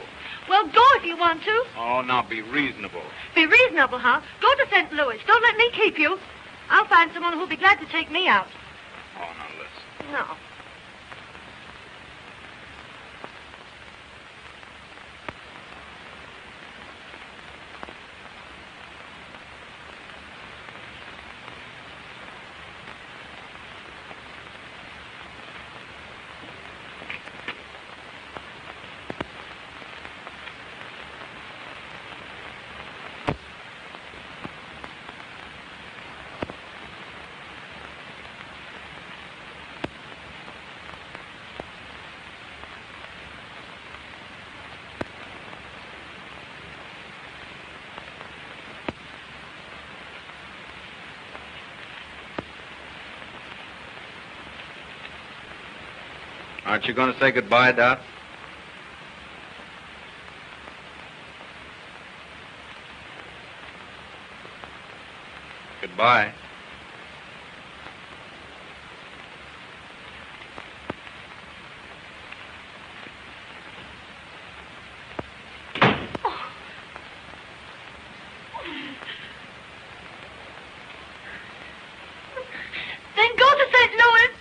Well, go if you want to. Oh, now be reasonable. Be reasonable, huh? Go to St. Louis. Don't let me keep you. I'll find someone who'll be glad to take me out. Oh, now listen. No. Aren't you going to say goodbye, Dot? Goodbye. Then go to St. Louis.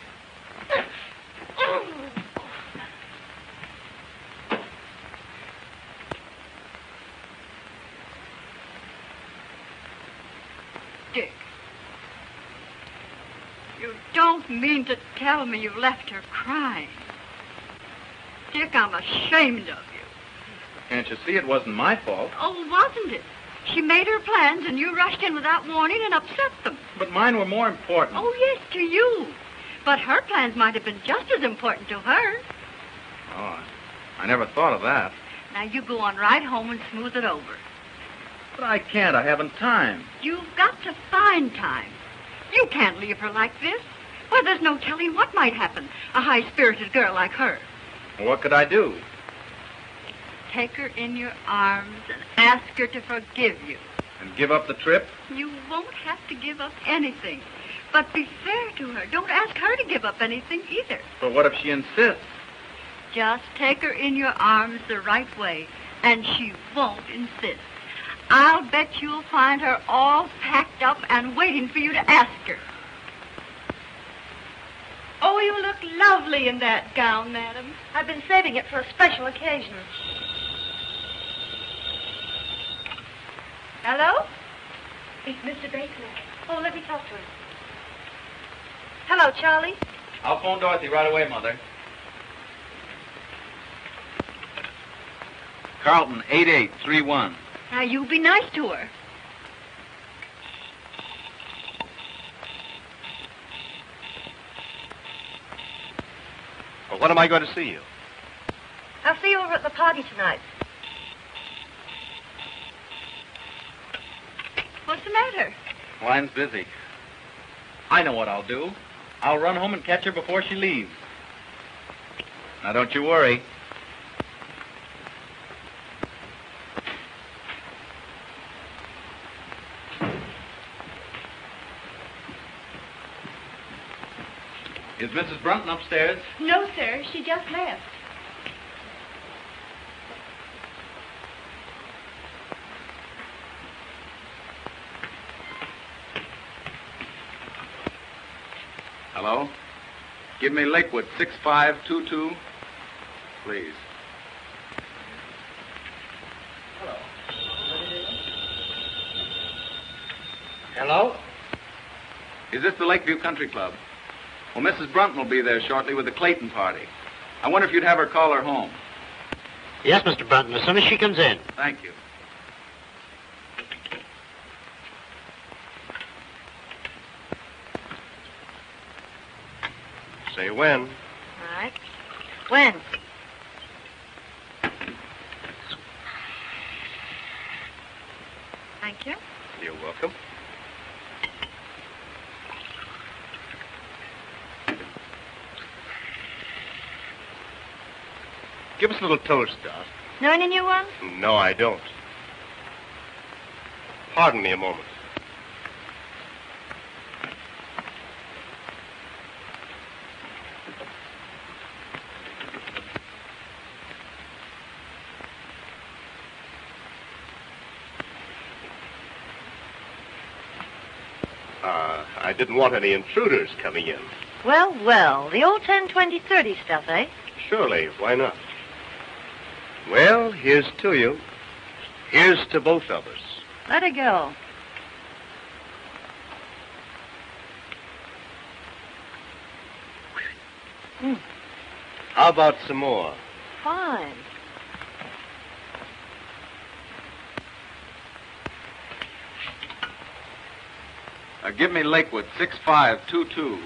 don't mean to tell me you left her crying. Dick, I'm ashamed of you. Can't you see it wasn't my fault? Oh, wasn't it? She made her plans, and you rushed in without warning and upset them. But mine were more important. Oh, yes, to you. But her plans might have been just as important to her. Oh, I never thought of that. Now, you go on right home and smooth it over. But I can't. I haven't time. You've got to find time. You can't leave her like this. Well, there's no telling what might happen. A high-spirited girl like her. Well, what could I do? Take her in your arms and ask her to forgive you. And give up the trip? You won't have to give up anything. But be fair to her. Don't ask her to give up anything either. But what if she insists? Just take her in your arms the right way, and she won't insist. I'll bet you'll find her all packed up and waiting for you to ask her. Oh, you look lovely in that gown, madam. I've been saving it for a special occasion. Hello? It's Mr. Bates. Oh, let me talk to him. Hello, Charlie. I'll phone Dorothy right away, Mother. Carlton, 8831. Now, you be nice to her. Well, when am I going to see you? I'll see you over at the party tonight. What's the matter? Line's busy. I know what I'll do. I'll run home and catch her before she leaves. Now, don't you worry. Is Mrs. Brunton upstairs? No, sir. She just left. Hello? Give me Lakewood 6522, please. Hello? Is this the Lakeview Country Club? Well, Mrs. Brunton will be there shortly with the Clayton party. I wonder if you'd have her call her home. Yes, Mr. Brunton, as soon as she comes in. Thank you. Say when. All right. When? Thank you. You're welcome. Give us a little toast, Doc. Know any new ones? No, I don't. Pardon me a moment. I didn't want any intruders coming in. Well, well. The old 10, 20, 30 stuff, eh? Surely, why not? Well, here's to you. Here's to both of us. Let her go. How about some more? Fine. Give me Lakewood 6522.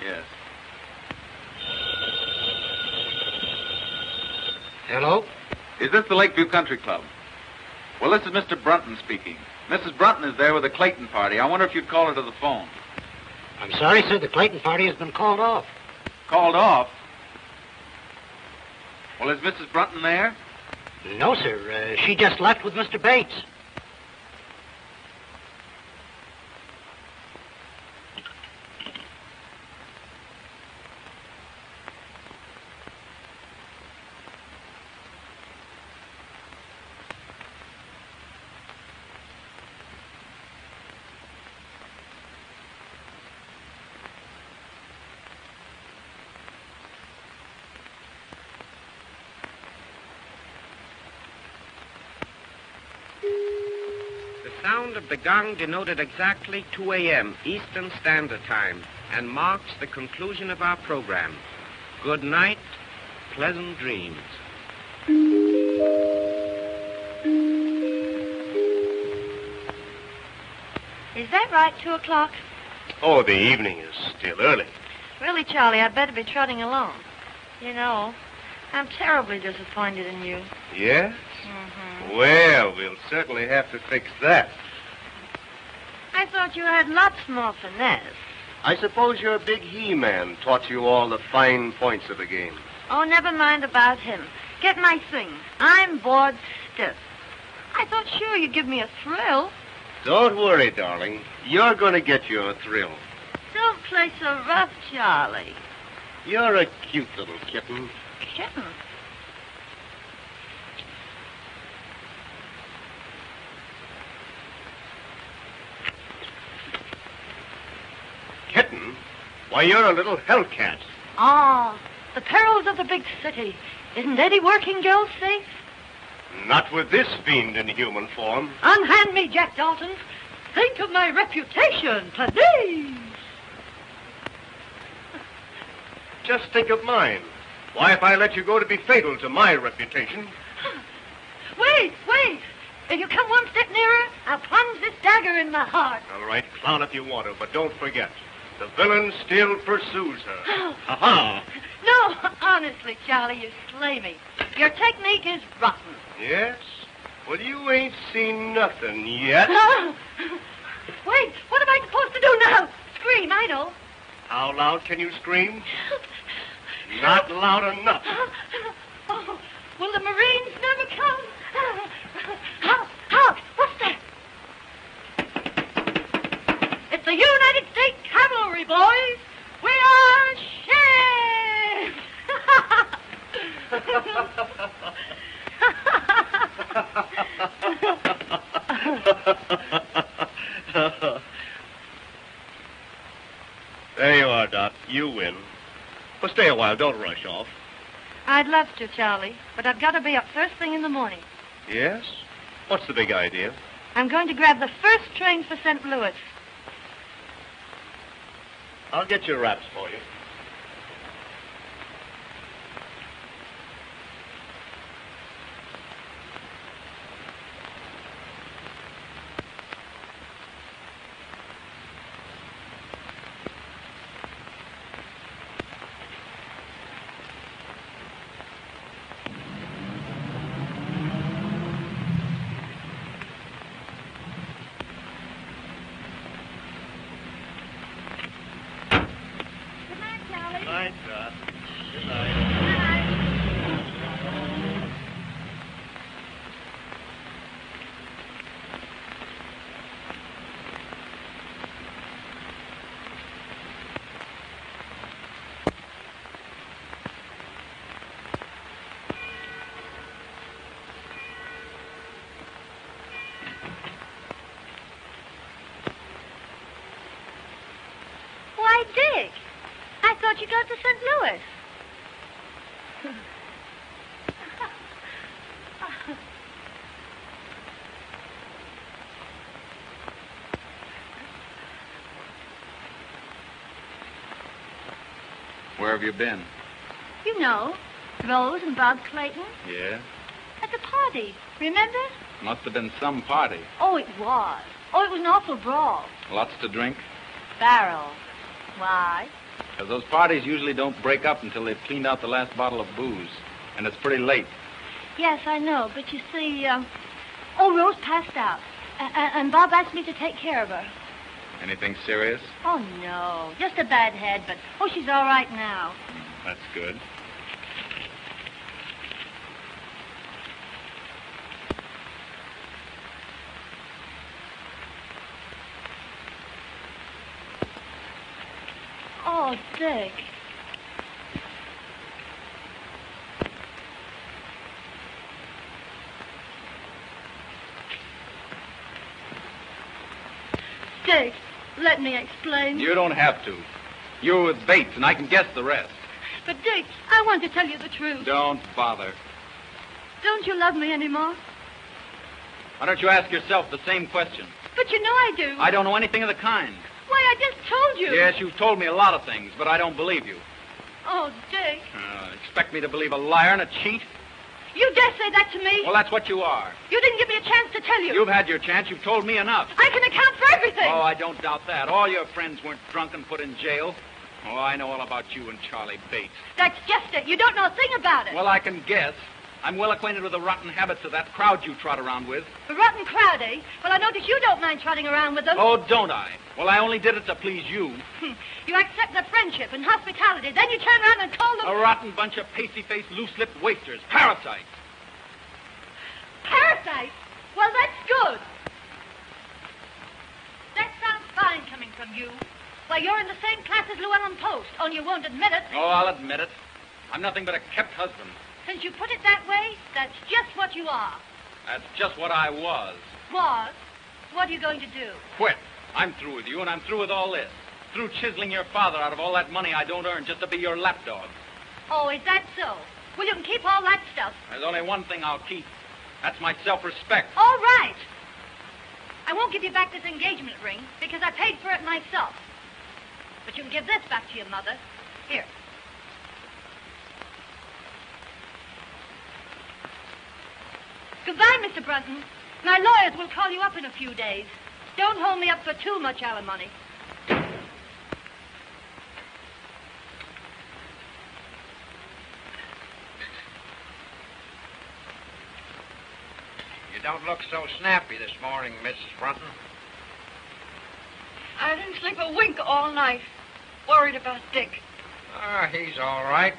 Yes. Hello? Is this the Lakeview Country Club? Well, this is Mr. Brunton speaking. Mrs. Brunton is there with the Clayton party. I wonder if you'd call her to the phone. I'm sorry, sir. The Clayton party has been called off. Called off? Well, is Mrs. Brunton there? No, sir. She just left with Mr. Bates. sound of the gong denoted exactly 2 a.m. Eastern Standard Time and marks the conclusion of our program. Good night, pleasant dreams. Is that right, 2 o'clock? Oh, the evening is still early. Really, Charlie, I'd better be trotting along. You know, I'm terribly disappointed in you. Yes? Mm-hmm. Well, we'll certainly have to fix that. I thought you had lots more finesse. I suppose your big he-man taught you all the fine points of the game. Oh, never mind about him. Get my things. I'm bored stiff. I thought sure you'd give me a thrill. Don't worry, darling. You're going to get your thrill. Don't play so rough, Charlie. You're a cute little kitten. Kitten? Kitten? Why, you're a little hellcat. Ah, the perils of the big city. Isn't any working girl safe? Not with this fiend in human form. Unhand me, Jack Dalton. Think of my reputation, please. Just think of mine. Why, if I let you go, to be fatal to my reputation. Wait. If you come one step nearer, I'll plunge this dagger in my heart. All right, clown if you want to, but don't forget, the villain still pursues her. Ha-ha! No, honestly, Charlie, you slay me. Your technique is rotten. Yes? Well, you ain't seen nothing yet. Wait, what am I supposed to do now? Scream, I know. How loud can you scream? Not loud enough. Oh, will the Marines never come? Hark! What's that? It's the United States Cavalry, boys. We are There you are, Doc. You win. Well, stay a while. Don't rush off. I'd love to, Charlie, but I've got to be up first thing in the morning. Yes? What's the big idea? I'm going to grab the first train for St. Louis. I'll get your wraps for you. Night, Doc. Good night. Why, Dick, I thought you got to St. Louis. Where have you been? You know, Rose and Bob Clayton Yeah? at the party. Remember? Must have been some party. Oh, it was. Oh, it was an awful brawl. Lots to drink? Barrel. Why? Because those parties usually don't break up until they've cleaned out the last bottle of booze. And it's pretty late. Yes, I know, but you see, Rose passed out. And Bob asked me to take care of her. Anything serious? Oh, no. Just a bad head, but, she's all right now. That's good. Oh, Dick. Dick, let me explain. You don't have to. You're with Bates, and I can guess the rest. But, Dick, I want to tell you the truth. Don't bother. Don't you love me anymore? Why don't you ask yourself the same question? But you know I do. I don't know anything of the kind. Why, I just told you. Yes, you've told me a lot of things, but I don't believe you. Oh, Dick. Expect me to believe a liar and a cheat? You dare say that to me? Well, that's what you are. You didn't give me a chance to tell you. You've had your chance. You've told me enough. I can account for everything. Oh, I don't doubt that. All your friends weren't drunk and put in jail. Oh, I know all about you and Charlie Bates. That's just it. You don't know a thing about it. Well, I can guess. I'm well acquainted with the rotten habits of that crowd you trot around with. The rotten crowd, eh? Well, I notice you don't mind trotting around with them. Oh, don't I? Well, I only did it to please you. You accept their friendship and hospitality, then you turn around and call them... A rotten bunch of pasty-faced, loose-lipped wasters. Parasites. Parasites? Well, that's good. That sounds fine coming from you. Why, you're in the same class as Llewellyn Post, only you won't admit it. Oh, I'll admit it. I'm nothing but a kept husband. Since you put it that way, that's just what you are. That's just what I was. Was? What are you going to do? Quit. I'm through with you, and I'm through with all this. Through chiseling your father out of all that money I don't earn just to be your lapdog. Oh, is that so? Well, you can keep all that stuff. There's only one thing I'll keep. That's my self-respect. All right. I won't give you back this engagement ring because I paid for it myself. But you can give this back to your mother. Here. Goodbye, Mr. Brunton. My lawyers will call you up in a few days. Don't hold me up for too much alimony. You don't look so snappy this morning, Mrs. Brunton. I didn't sleep a wink all night. Worried about Dick. He's all right.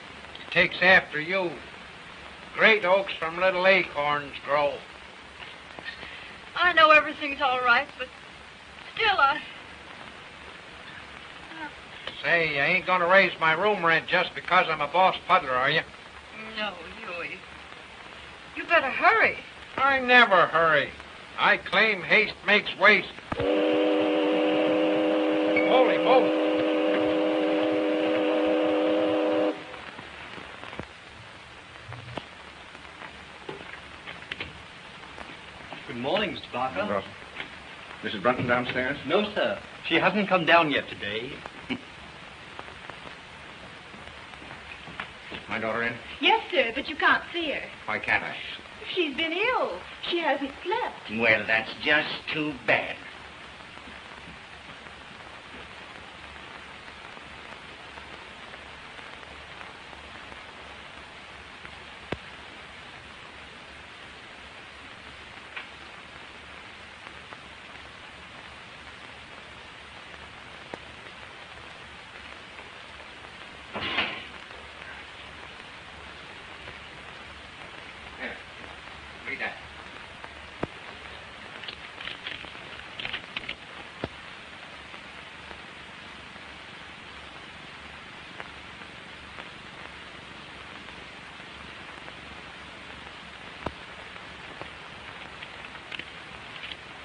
He takes after you. Great oaks from little acorns grow. I know everything's all right, but still Say, you ain't gonna raise my room rent just because I'm a boss puddler, are you? No, Huey. You better hurry. I never hurry. I claim haste makes waste. Holy moly. Good morning, Mr. Barker. Mrs. Brunton downstairs? No, sir. She hasn't come down yet today. My daughter in? Yes, sir, but you can't see her. Why can't I? She's been ill. She hasn't slept. Well, that's just too bad. Read that.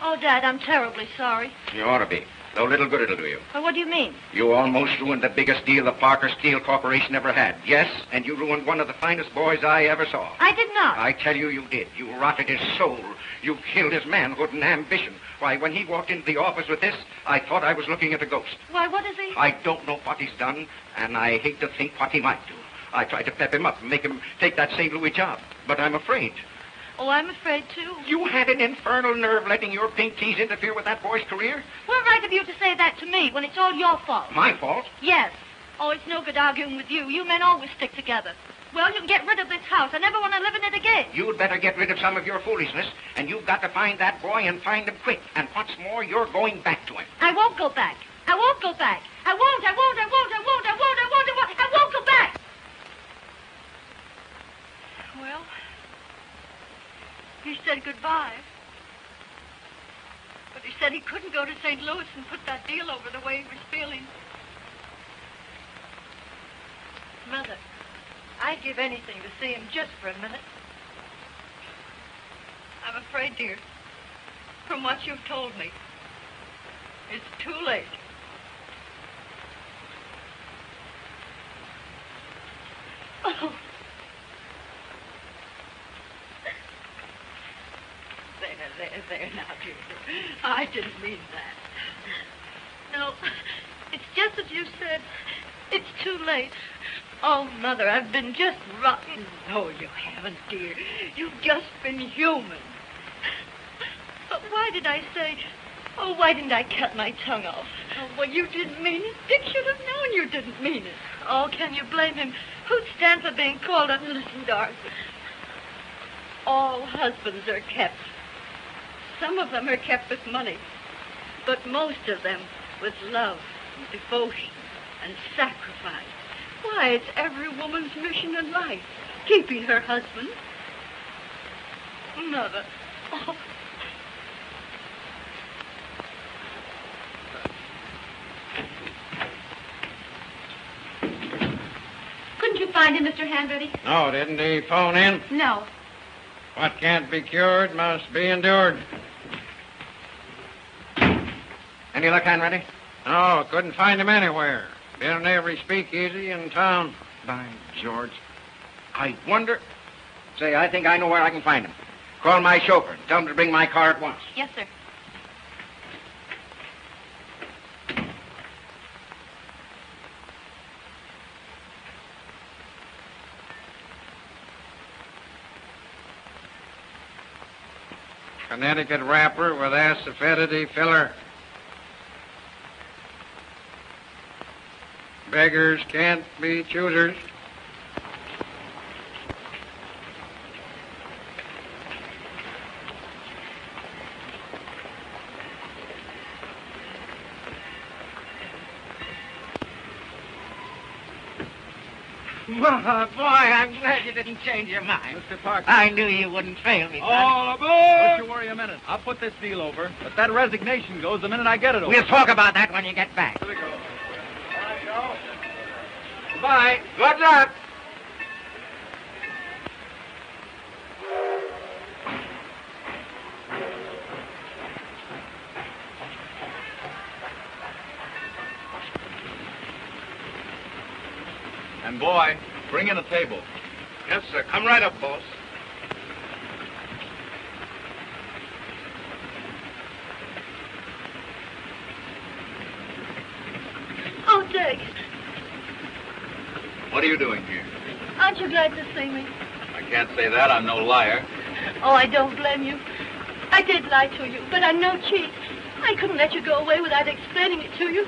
Oh, Dad, I'm terribly sorry. You ought to be. Though little good it'll do you. Well, what do you mean? You almost ruined the biggest deal the Parker Steel Corporation ever had. Yes, and you ruined one of the finest boys I ever saw. I did not. I tell you, you did. You rotted his soul. You killed his manhood and ambition. Why, when he walked into the office with this, I thought I was looking at a ghost. Why, what is he? I don't know what he's done, and I hate to think what he might do. I tried to pep him up and make him take that St. Louis job, but I'm afraid. Oh, I'm afraid, too. You had an infernal nerve letting your pink teas interfere with that boy's career? What right have you to say that to me when it's all your fault? My fault? Yes. Oh, it's no good arguing with you. You men always stick together. Well, you can get rid of this house. I never want to live in it again. You'd better get rid of some of your foolishness, and you've got to find that boy and find him quick. And what's more, you're going back to him. I won't go back. I won't go back. I won't go back. Well, he said goodbye. But he said he couldn't go to St. Louis and put that deal over the way he was feeling. Mother, I'd give anything to see him just for a minute. I'm afraid, dear, from what you've told me, it's too late. Oh. I didn't mean that. No, it's just as you said. It's too late. Oh, Mother, I've been just rotten. No, you haven't, dear. You've just been human. But why did I say... Oh, why didn't I cut my tongue off? Oh, well, you didn't mean it. Dick should have known you didn't mean it. Oh, can you blame him? Who'd stand for being called a... Listen, Dorothy. All husbands are kept. Some of them are kept with money. But most of them with love, devotion, and sacrifice. Why, it's every woman's mission in life, keeping her husband. Mother. Oh. Couldn't you find him, Mr. Hanratty? No, didn't he phone in? No. What can't be cured must be endured. Any luck, Hanratty? No, couldn't find him anywhere. Been in every speakeasy in town. By George. I wonder... Say, I think I know where I can find him. Call my chauffeur and tell him to bring my car at once. Yes, sir. Connecticut wrapper with acidity filler. Beggars can't be choosers. Well, boy, I'm glad you didn't change your mind. Mr. Parker. I knew you wouldn't fail me, son. All aboard! Don't you worry a minute. I'll put this deal over, but that resignation goes the minute I get it over. We'll talk about that when you get back. Here we go. Goodbye. Good luck. And boy, bring in a table. Yes, sir. Come right up, boss. Oh, Dick, What are you doing here? aren't you glad to see me? I can't say that. I'm no liar. Oh, I don't blame you. I did lie to you, but I'm no cheat. I couldn't let you go away without explaining it to you.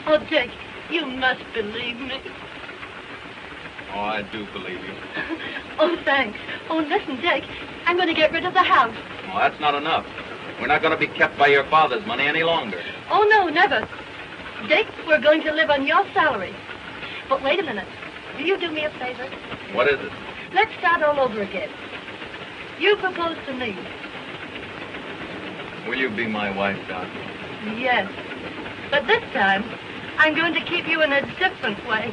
Oh, Dick, you must believe me. Oh, I do believe you. Oh, thanks. Oh, listen, Dick, I'm going to get rid of the house. Well, that's not enough. We're not going to be kept by your father's money any longer. Oh, no, never. Dick, we're going to live on your salary. But wait a minute. Will you do me a favor? What is it? Let's start all over again. You propose to me. Will you be my wife, Doc? Yes. But this time, I'm going to keep you in a different way.